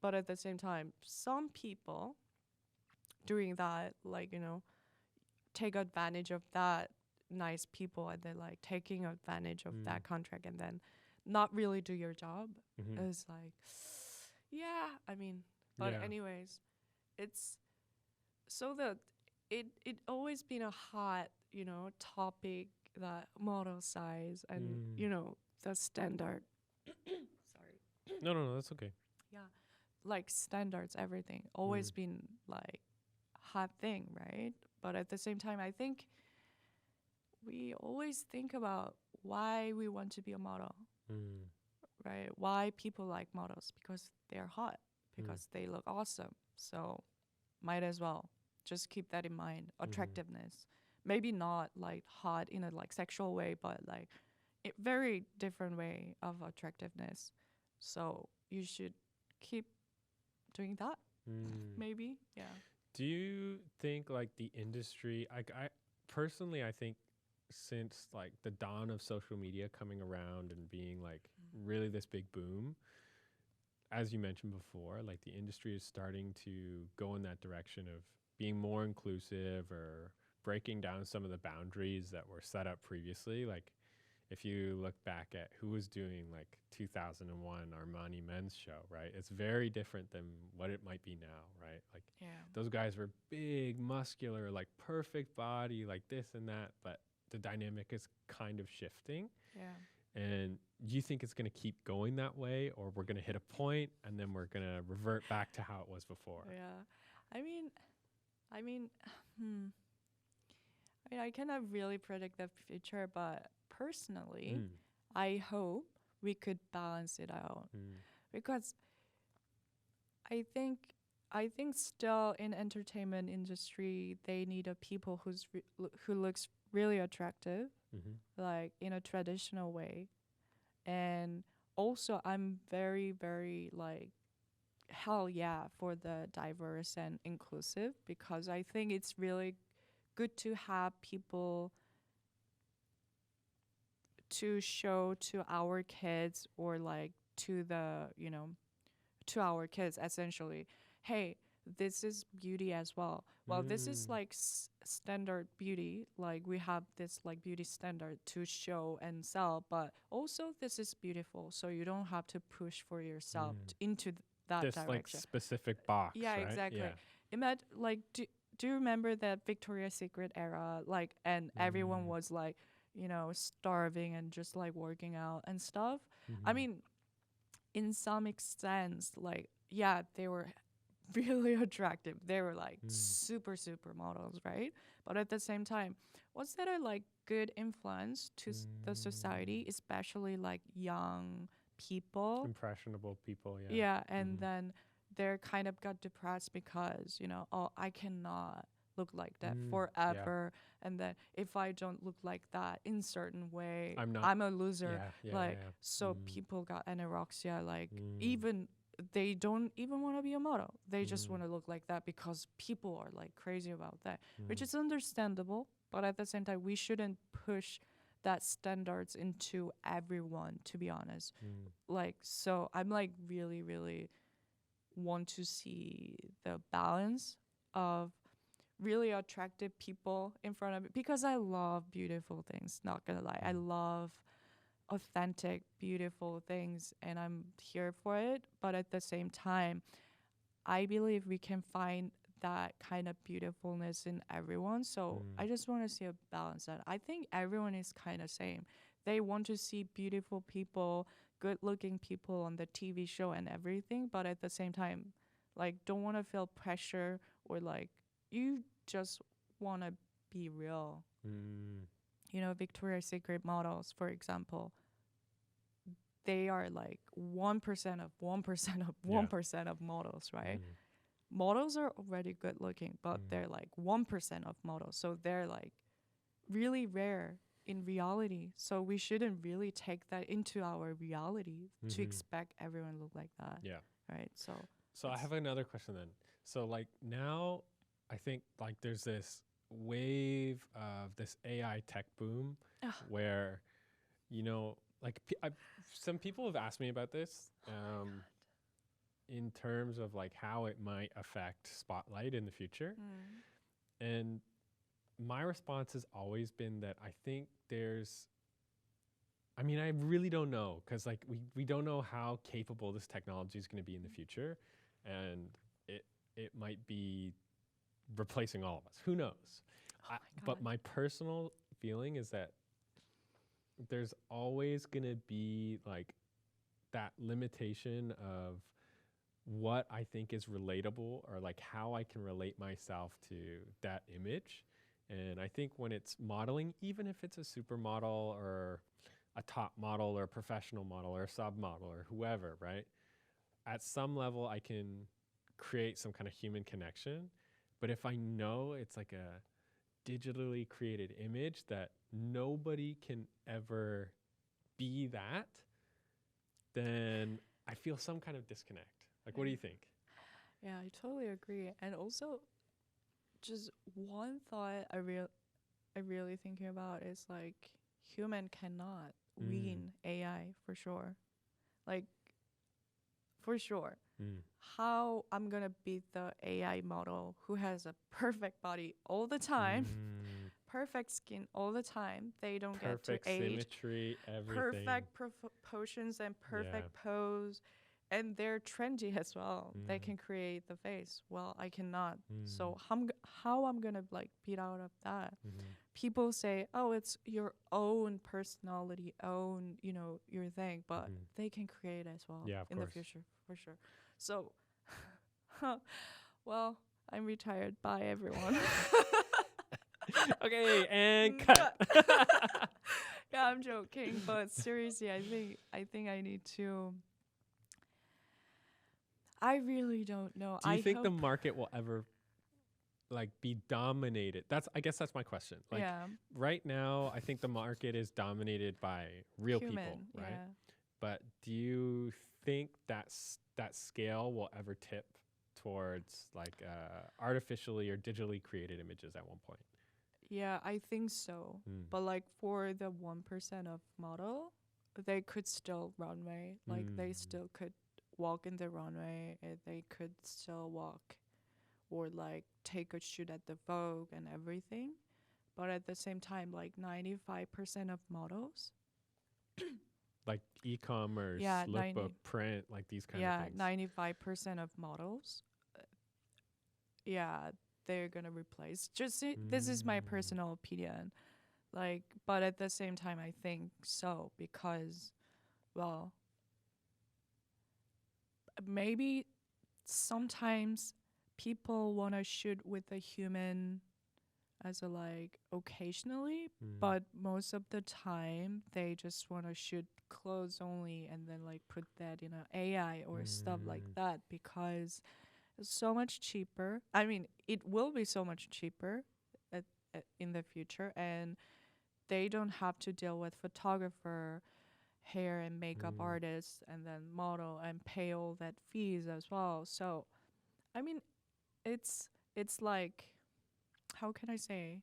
But at the same time, some people doing that, like, take advantage of that nice people, and then like taking advantage of that contract, and then not really do your job. It's like, yeah, I mean, but anyways, it's so that it always been a hot, topic, that model size and, the standard. Sorry. No, that's okay. Yeah. Like standards, everything. Always been like hot thing, right? But at the same time, I think we always think about why we want to be a model, right? Why people like models, because they're hot, because they look awesome. So might as well just keep that in mind. Attractiveness. Maybe not like hot in a like sexual way, but like a very different way of attractiveness. So you should keep doing that. Maybe. Yeah. Do you think like the industry, I personally, I think since like the dawn of social media coming around and being like really this big boom, as you mentioned before, like the industry is starting to go in that direction of being more inclusive or breaking down some of the boundaries that were set up previously. Like if you look back at who was doing like 2001 Armani men's show, right? It's very different than what it might be now, right? Like Yeah. those guys were big, muscular, like perfect body, like this and that, but the dynamic is kind of shifting. Yeah. And you think it's going to keep going that way, or we're going to hit a point and then we're going to revert back to how it was before? Yeah. I mean, hmm. I cannot really predict the future, but personally, I hope we could balance it out because I think still in entertainment industry they need a people who looks really attractive, like in a traditional way, and also I'm very very like hell yeah for the diverse and inclusive, because I think it's really good to have people to show to our kids, or like to the to our kids essentially, hey, this is beauty as well. Well, this is like standard beauty, like we have this like beauty standard to show and sell, but also this is beautiful, so you don't have to push for yourself into that this direction. like specific box, Yeah, right? exactly. Yeah. Imagine like do you remember that Victoria's Secret era, like, and everyone was like, starving and just like working out and stuff. I mean, in some extent, like, yeah, they were really attractive. They were like super models, right? But at the same time, was that a like good influence to the society, especially like young people, impressionable people? Yeah. Yeah, and then they're kind of got depressed because, oh, I cannot look like that forever. And then if I don't look like that in certain way, I'm a loser. So people got anorexia, like even they don't even want to be a model. They just want to look like that because people are like crazy about that, which is understandable. But at the same time, we shouldn't push that standards into everyone, to be honest. Like, so I'm like really, really want to see the balance of really attractive people in front of me, because I love beautiful things, not gonna lie. I love authentic, beautiful things, and I'm here for it. But at the same time, I believe we can find that kind of beautifulness in everyone. So I just want to see a balance. That I think everyone is kind of same. They want to see beautiful people, good looking people on the TV show and everything, but at the same time, like, don't want to feel pressure, or like you just want to be real. Victoria's Secret models, for example, they are like 1% of 1% of 1% of models, right? Models are already good looking, but they're like 1% of models. So they're like really rare in reality. So we shouldn't really take that into our reality to expect everyone to look like that. Yeah. Right. So I have another question then. So like now I think like there's this wave of this AI tech boom where, like some people have asked me about this. In terms of like how it might affect Spotlite in the future. And my response has always been that I think I really don't know, because like we don't know how capable this technology is going to be in the future, and it might be replacing all of us. Who knows? But my personal feeling is that there's always going to be like that limitation of what I think is relatable, or like how I can relate myself to that image. And I think when it's modeling, even if it's a supermodel or a top model or a professional model or a sub model or whoever, right? At some level, I can create some kind of human connection. But if I know it's like a digitally created image that nobody can ever be that, then I feel some kind of disconnect. Like, what do you think? Yeah, I totally agree. And also, just one thought I really thinking about is like human cannot win AI for sure. Like, for sure. How I'm gonna beat the AI model who has a perfect body all the time, perfect skin all the time. They don't get to Perfect age. symmetry, everything. Perfect proportions and perfect pose, and they're trendy as well. They can create the face. Well, I cannot. So how I'm gonna like beat out of that? People say, oh, it's your own personality, own, you know, your thing, but they can create as well in the future for sure. So, well, I'm retired. Bye, everyone. Okay, and cut. Yeah, I'm joking, but seriously, I think I need to. I really don't know. Do you I think the hope- market will ever like be dominated? I guess that's my question. Like yeah, right now, I think the market is dominated by real human, people, right? yeah. But do you think that scale will ever tip towards like artificially or digitally created images at one point? Yeah, I think so. But like for the 1% of model, they could still runway. Like they still could walk in the runway. They could still walk or like take a shoot at the Vogue and everything. But at the same time, like 95% of models, Like e-commerce, yeah, lookbook, print, like these kind of things. 95% of models, yeah, they're gonna replace. This is my personal opinion. Like, but at the same time, I think so because, well, maybe sometimes people want to shoot with a human as a like occasionally, but most of the time they just want to shoot clothes only and then like put that in an AI or stuff like that because it's so much cheaper. I mean, it will be so much cheaper in the future, and they don't have to deal with photographer, hair and makeup artists, and then model and pay all that fees as well. So, I mean, it's like, how can I say?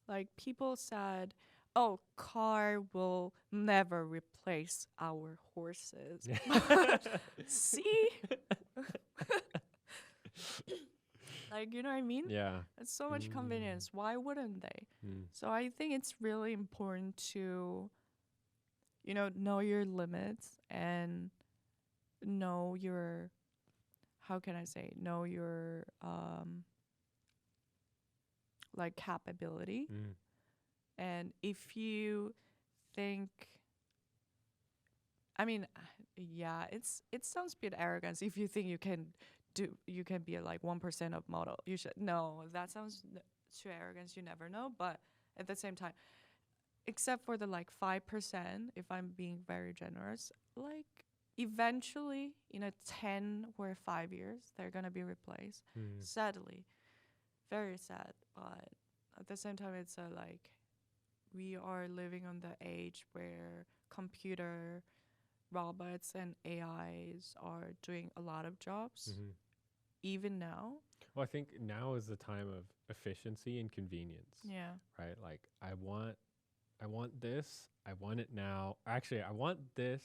Like people said, "Oh, car will never replace our horses." See? Like, you know what I mean? Yeah. It's so much convenience. Why wouldn't they? So I think it's really important to, you know your limits and know your, how can I say, know your like capability. And if you think, I mean, yeah, it sounds a bit arrogant if you think you can be like 1% of model. You should no, that sounds too arrogant. You never know, but at the same time, except for the like 5%, if I'm being very generous, like eventually in a 10 or 5 years, they're gonna be replaced. Sadly, very sad, but at the same time, it's like we are living on the age where computer robots and AIs are doing a lot of jobs, even now. Well, I think now is the time of efficiency and convenience. Yeah. Right? Like I want this. I want it now. Actually, I want this.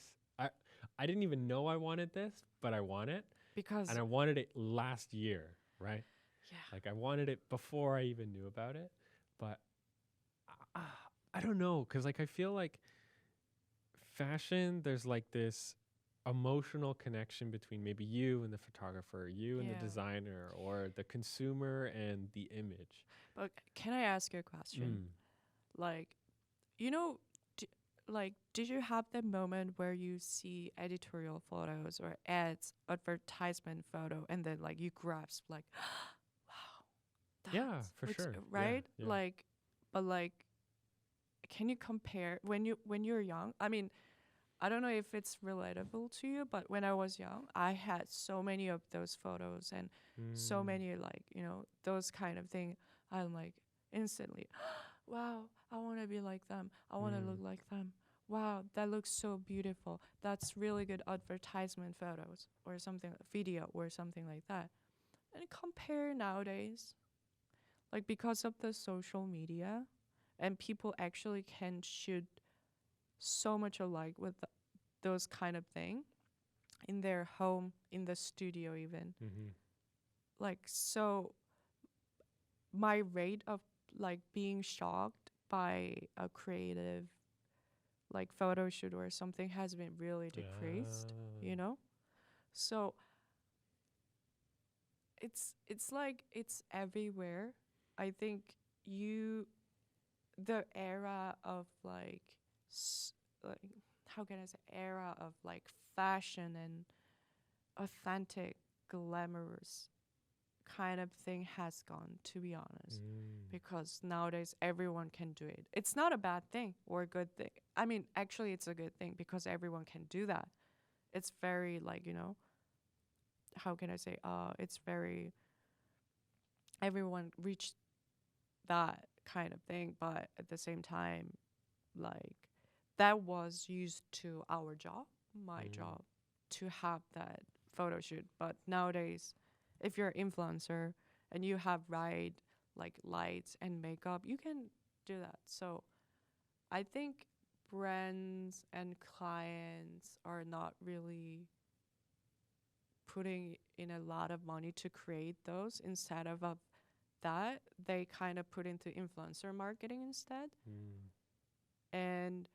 I didn't even know I wanted this, but I want it. Because And I wanted it last year, right? yeah. Like I wanted it before I even knew about it. But I don't know, cuz like I feel like fashion, there's like this emotional connection between maybe you and the photographer, you and the designer, or the consumer and the image. But can I ask you a question? Like, you know, did you have that moment where you see editorial photos or ads, advertisement photo, and then like you grasp like, wow, Yeah, for sure. right? Yeah. Like, but like, can you compare when you're young? I mean, I don't know if it's relatable to you, but when I was young, I had so many of those photos and so many like, those kind of thing. I'm like instantly, wow, I want to be like them. I want to look like them. Wow, that looks so beautiful. That's really good advertisement photos or something, video or something like that. And compare nowadays, like because of the social media, and people actually can shoot so much alike with those kind of thing in their home, in the studio even. Like, so my rate of like being shocked by a creative like photo shoot or something has been really decreased, you know? So it's like it's everywhere. I think you the era of like how can I say era of like fashion and authentic glamorous kind of thing has gone, to be honest, because nowadays everyone can do it. It's not a bad thing or a good thing. I mean, actually it's a good thing because everyone can do that. It's very like, you know, how can I say it's very everyone reached that kind of thing, but at the same time, like that was used to our job, my job, to have that photo shoot. But nowadays, if you're an influencer and you have right like lights and makeup, you can do that. So I think brands and clients are not really putting in a lot of money to create those. Instead of that, they kind of put into influencer marketing instead. And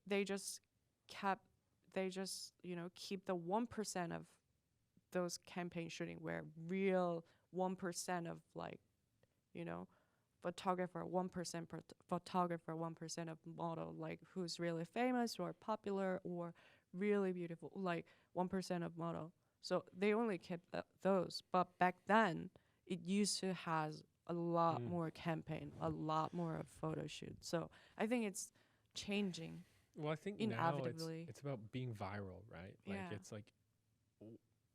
they just kept they just, you know, keep the 1% of those campaign shooting where real 1% of like, you know, photographer 1% photographer 1% of model like who's really famous or popular or really beautiful, like 1% of model. So they only kept those. But back then it used to has a lot more campaign, a lot more of photo shoot. So I think it's changing. Well, I think now it's about being viral, right? Like it's like,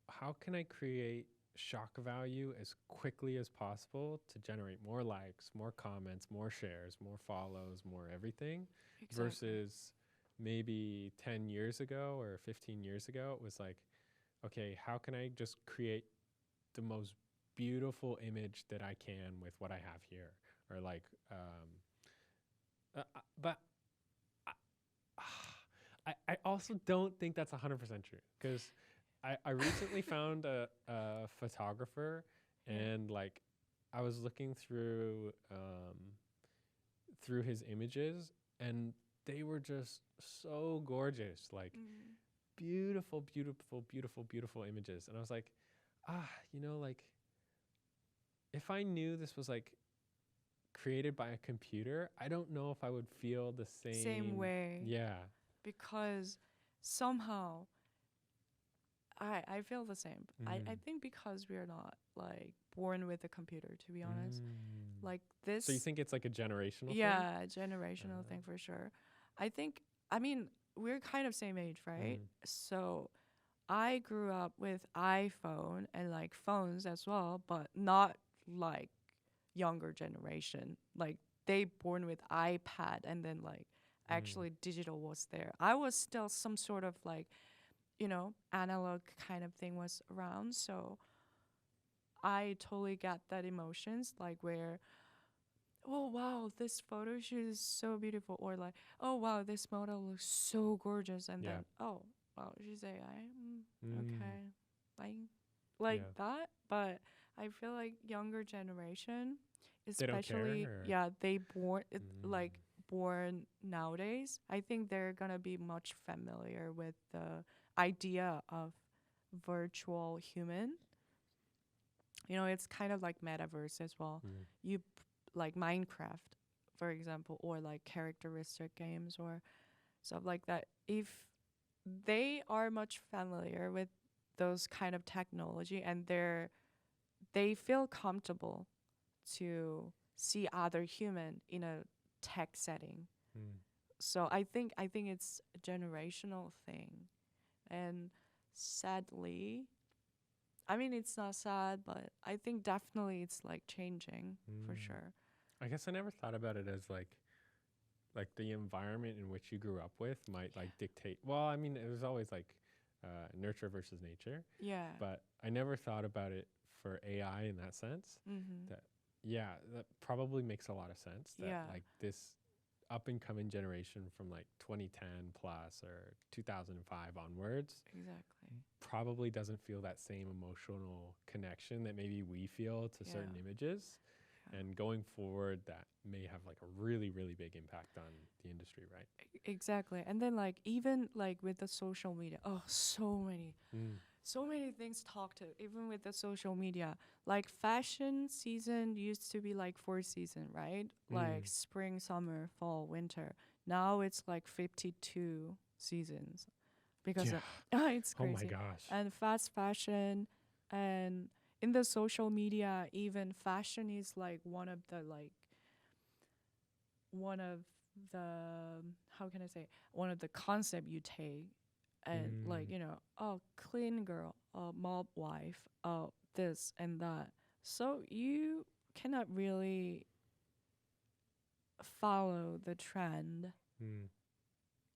how can I create shock value as quickly as possible to generate more likes, more comments, more shares, more follows, more everything, versus maybe 10 years ago or 15 years ago, it was like, okay, how can I just create the most beautiful image that I can with what I have here? Or like, but I also don't think that's 100% true, because I recently found a photographer, and like I was looking through his images, and they were just so gorgeous, like beautiful, beautiful, beautiful, beautiful images. And I was like, you know, like if I knew this was like created by a computer, I don't know if I would feel the same way. Yeah. Because somehow I feel the same. I think because we are not like born with a computer, to be honest. Like this. So you think it's like a generational thing? Yeah, generational thing for sure. I mean, we're kind of same age, right? So I grew up with iPhone and like phones as well, but not like younger generation. Like they born with iPad, and then like actually digital was there. I was still some sort of like, you know, analog kind of thing was around. So I totally got that emotions, like where, oh wow, this photo shoot is so beautiful, or like, oh wow, this model looks so gorgeous, and then oh wow, she's AI. Okay, bye, like that. But I feel like younger generation, especially they born like born nowadays, I think they're gonna be much familiar with the idea of virtual human. You know, it's kind of like metaverse as well. You like Minecraft, for example, or like characteristic games or stuff like that. If they are much familiar with those kind of technology, and they feel comfortable to see other human in a tech setting. So I think it's a generational thing. And sadly, I mean, it's not sad, but I think definitely it's like changing for sure. I guess I never thought about it as like the environment in which you grew up with might like dictate. Well, I mean, it was always like nurture versus nature. Yeah. But I never thought about it for AI in that sense. That that probably makes a lot of sense. That like this up and coming generation from like 2010 plus or 2005 onwards probably doesn't feel that same emotional connection that maybe we feel to certain images. And going forward, that may have like a really, really big impact on the industry, right? Exactly. And then like even like with the social media, oh, so many things talked to, even with the social media. Like fashion season used to be like 4 season, right? Like spring, summer, fall, winter. Now it's like 52 seasons because Yeah. of, it's Oh my crazy. gosh. And fast fashion, and in the social media, even fashion is like one of the how can I say, one of the concept you take, and like, you know, oh, clean girl, mob wife, oh, this and that. So you cannot really follow the trend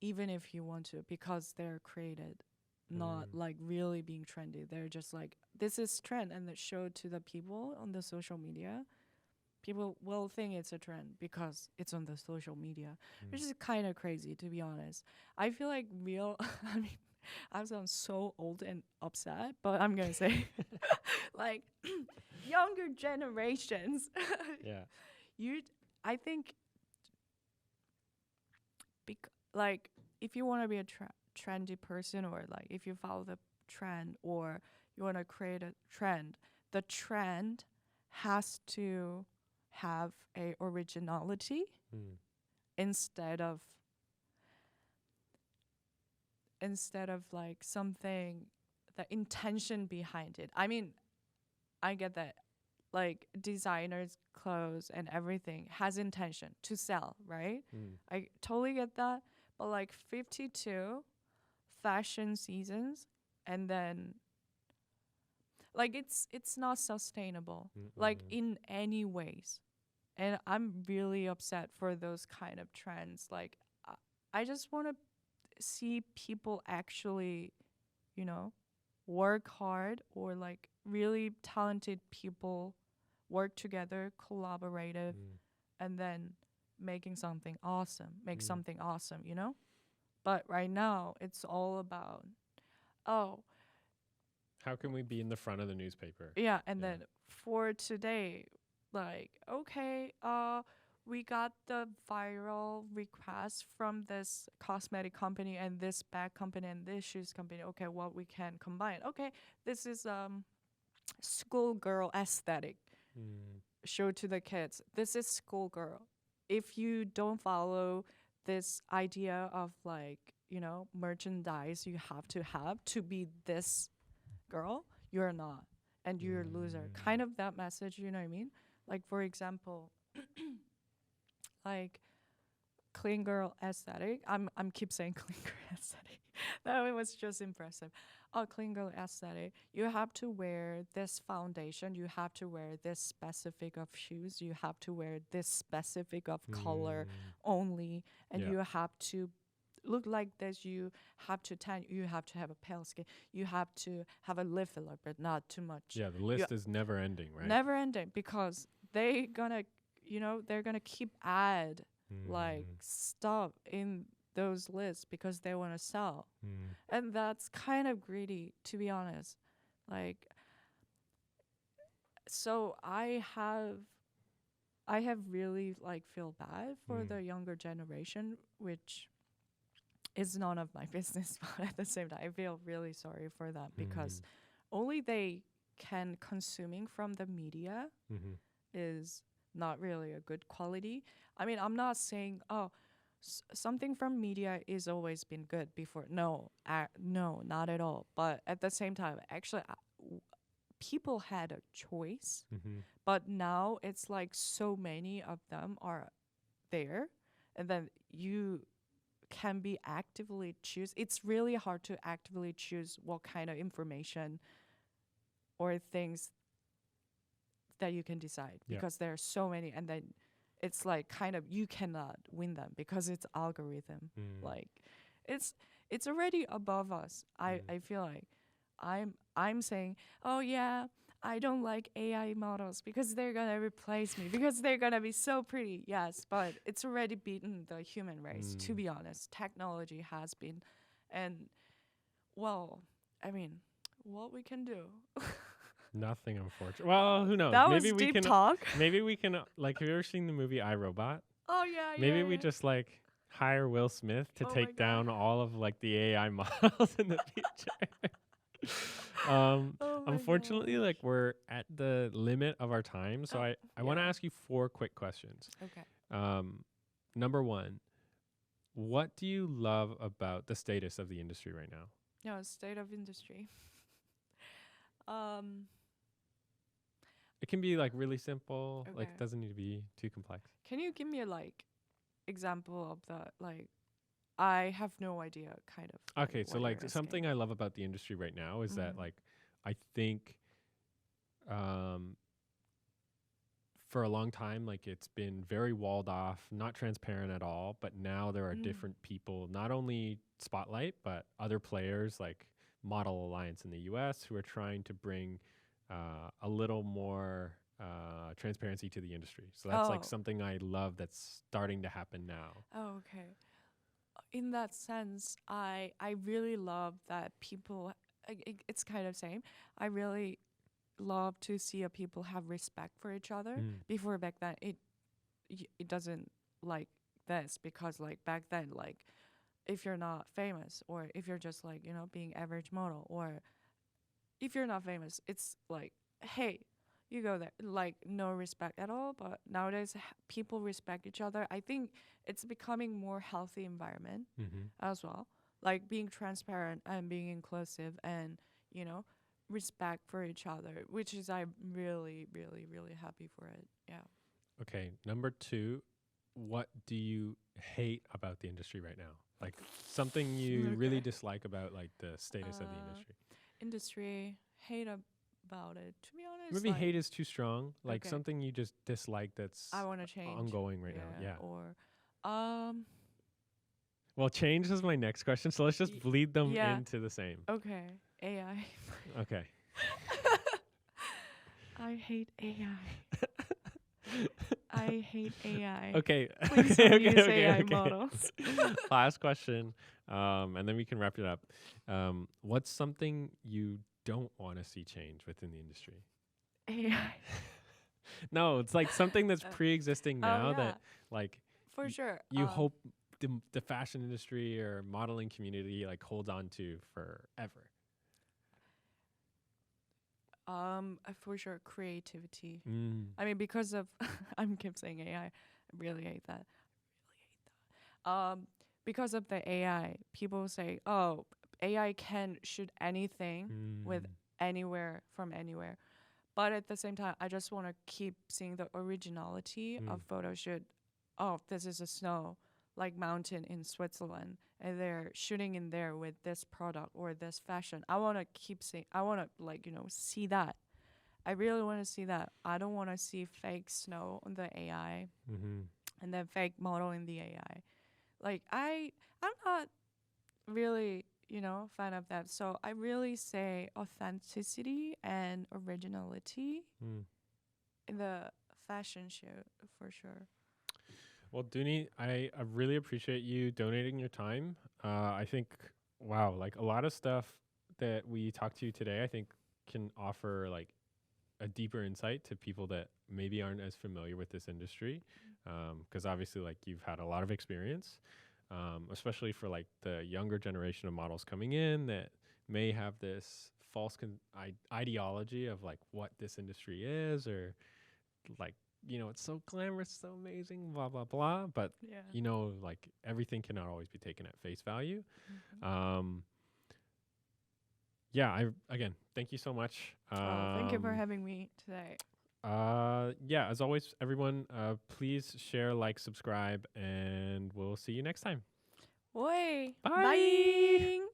even if you want to, because they're created not like really being trendy. They're just like, this is trend, and it showed to the people on the social media. People will think it's a trend because it's on the social media, which is kind of crazy, to be honest. I feel like real, I mean, I sound so old and upset, but I'm going to say, like, younger generations, Yeah. I think, like, if you want to be a trendy person, or like if you follow the trend, or you want to create a trend, the trend has to have a originality instead of like something, the intention behind it. I mean, I get that, like designers clothes and everything has intention to sell, right? I totally get that. But like 52 fashion seasons, and then like it's not sustainable like in any ways. And I'm really upset for those kind of trends. Like I just want to see people actually, you know, work hard, or like really talented people work together, collaborative, and then making something awesome, something awesome, you know? But right now it's all about, oh, How can we be in the front of the newspaper? yeah, and Yeah. then for today, like, okay, we got the viral request from this cosmetic company and this bag company and this shoes company. Okay, what we can combine? Okay, this is schoolgirl aesthetic. Show to the kids. This is schoolgirl. If you don't follow this idea of like, you know, merchandise you have to be this girl, you're not, and you're a loser. Kind of that message, you know what I mean? Like for example, like clean girl aesthetic. I'm keep saying clean girl aesthetic. That was just impressive. Oh, clean girl aesthetic. You have to wear this foundation. You have to wear this specific of shoes. You have to wear this specific of color only, and you have to look like this. You have to tan. You have to have a pale skin. You have to have a lip filler, but not too much. Yeah, the list is never ending, right? Never ending, because they gonna, you know, they're gonna keep add like stuff in those lists because they want to sell. And that's kind of greedy, to be honest. Like, so I have really like feel bad for the younger generation, which is none of my business, but at the same time I feel really sorry for them, because only they can consuming from the media is not really a good quality. I mean, I'm not saying, oh, something from media is always been good before. No, no, not at all. But at the same time, actually, people had a choice. But now it's like so many of them are there, and then you can be actively choose. It's really hard to actively choose what kind of information or things that you can decide, because there are so many, and then it's like kind of you cannot win them because it's algorithm. Like it's already above us. I feel like I'm saying, oh yeah, I don't like AI models because they're gonna replace me because they're gonna be so pretty. Yes, but it's already beaten the human race, to be honest. Technology has been, and well, I mean, what we can do. Nothing unfortunate. Well, who knows? That Maybe was we deep can. talk. Maybe we can. Like, have you ever seen the movie iRobot? Oh yeah, Maybe yeah, we yeah. just like hire Will Smith to Oh my take God. down all of like the AI models in the future. Oh my Unfortunately, gosh. like we're at the limit of our time, so Oh, I want to yeah. ask you 4 quick questions. Okay. Number 1, what do you love about the status of the industry right now? Yeah, state of industry. Um. It can be like really simple, like Okay. it doesn't need to be too complex. Can you give me a like example of the like? I have no idea, kind of. Okay, so what like you're something asking. I love about the industry right now is that Mhm. like I think um for a long time like it's been very walled off, not transparent at all, but now there are Mm. different people, not only Spotlight but other players like Model Alliance in the US who are trying to bring a little more transparency to the industry. So that's like Oh. something I love that's starting to happen now. Oh, okay. In that sense, I really love that people. It's kind of same. I really love to see a people have respect for each other. Mm. Before back then, it doesn't like this, because like back then, like if you're not famous, or if you're just like being average model, or if you're not famous, it's like, hey, you go there, like no respect at all. But nowadays, people respect each other. I think it's becoming more healthy environment Mm-hmm. as well, like being transparent and being inclusive, and you know respect for each other, which is I'm really really really happy for it. Yeah. Okay, number 2, what do you hate about the industry right now? Like something you really Okay. dislike about like the status of the uh industry. Industry hate about it, to be honest, Maybe like hate is too strong. Like okay, something you just dislike that's I want to change. ongoing right now. Yeah. Yeah. Or um Well, change is my next question, so let's just y- bleed them yeah, into the same. okay, AI. Okay. I hate AI. I hate AI. Okay. Please okay. don't Okay. use Okay. AI Okay. models. Last question, and then we can wrap it up. What's something you don't want to see change within the industry? AI. No, it's like something that's Uh, pre-existing oh now yeah, that like for sure. you hope the fashion industry or modeling community like holds on to forever. For sure, creativity. Mm. I mean, because of I'm keep saying AI. I really hate that. Really hate that. Because of the AI, people say, "Oh, AI can shoot anything with Mm. anywhere from anywhere." But at the same time, I just want to keep seeing the originality Mm. of photo shoot. Oh, this is a snow, like mountain in Switzerland, and they're shooting in there with this product or this fashion. I want to keep seeing. I want to see that. I really want to see that. I don't want to see fake snow on the AI Mm-hmm. and then fake model in the AI. Like I'm not really fan of that. So I really say authenticity and originality Mm. in the fashion shoot, for sure. Well, Duni, I really appreciate you donating your time. I think, wow, like a lot of stuff that we talked to you today, I think can offer like a deeper insight to people that maybe aren't as familiar with this industry. Because obviously, like you've had a lot of experience, especially for like the younger generation of models coming in that may have this false ideology of like what this industry is, or like it's so glamorous, so amazing, blah blah blah, but Yeah. like everything cannot always be taken at face value. Mhm. um yeah, I again thank you so much. Oh, thank you for having me today. Yeah, as always, everyone, please share, like, subscribe, and we'll see you next time. Oi, Bye. bye.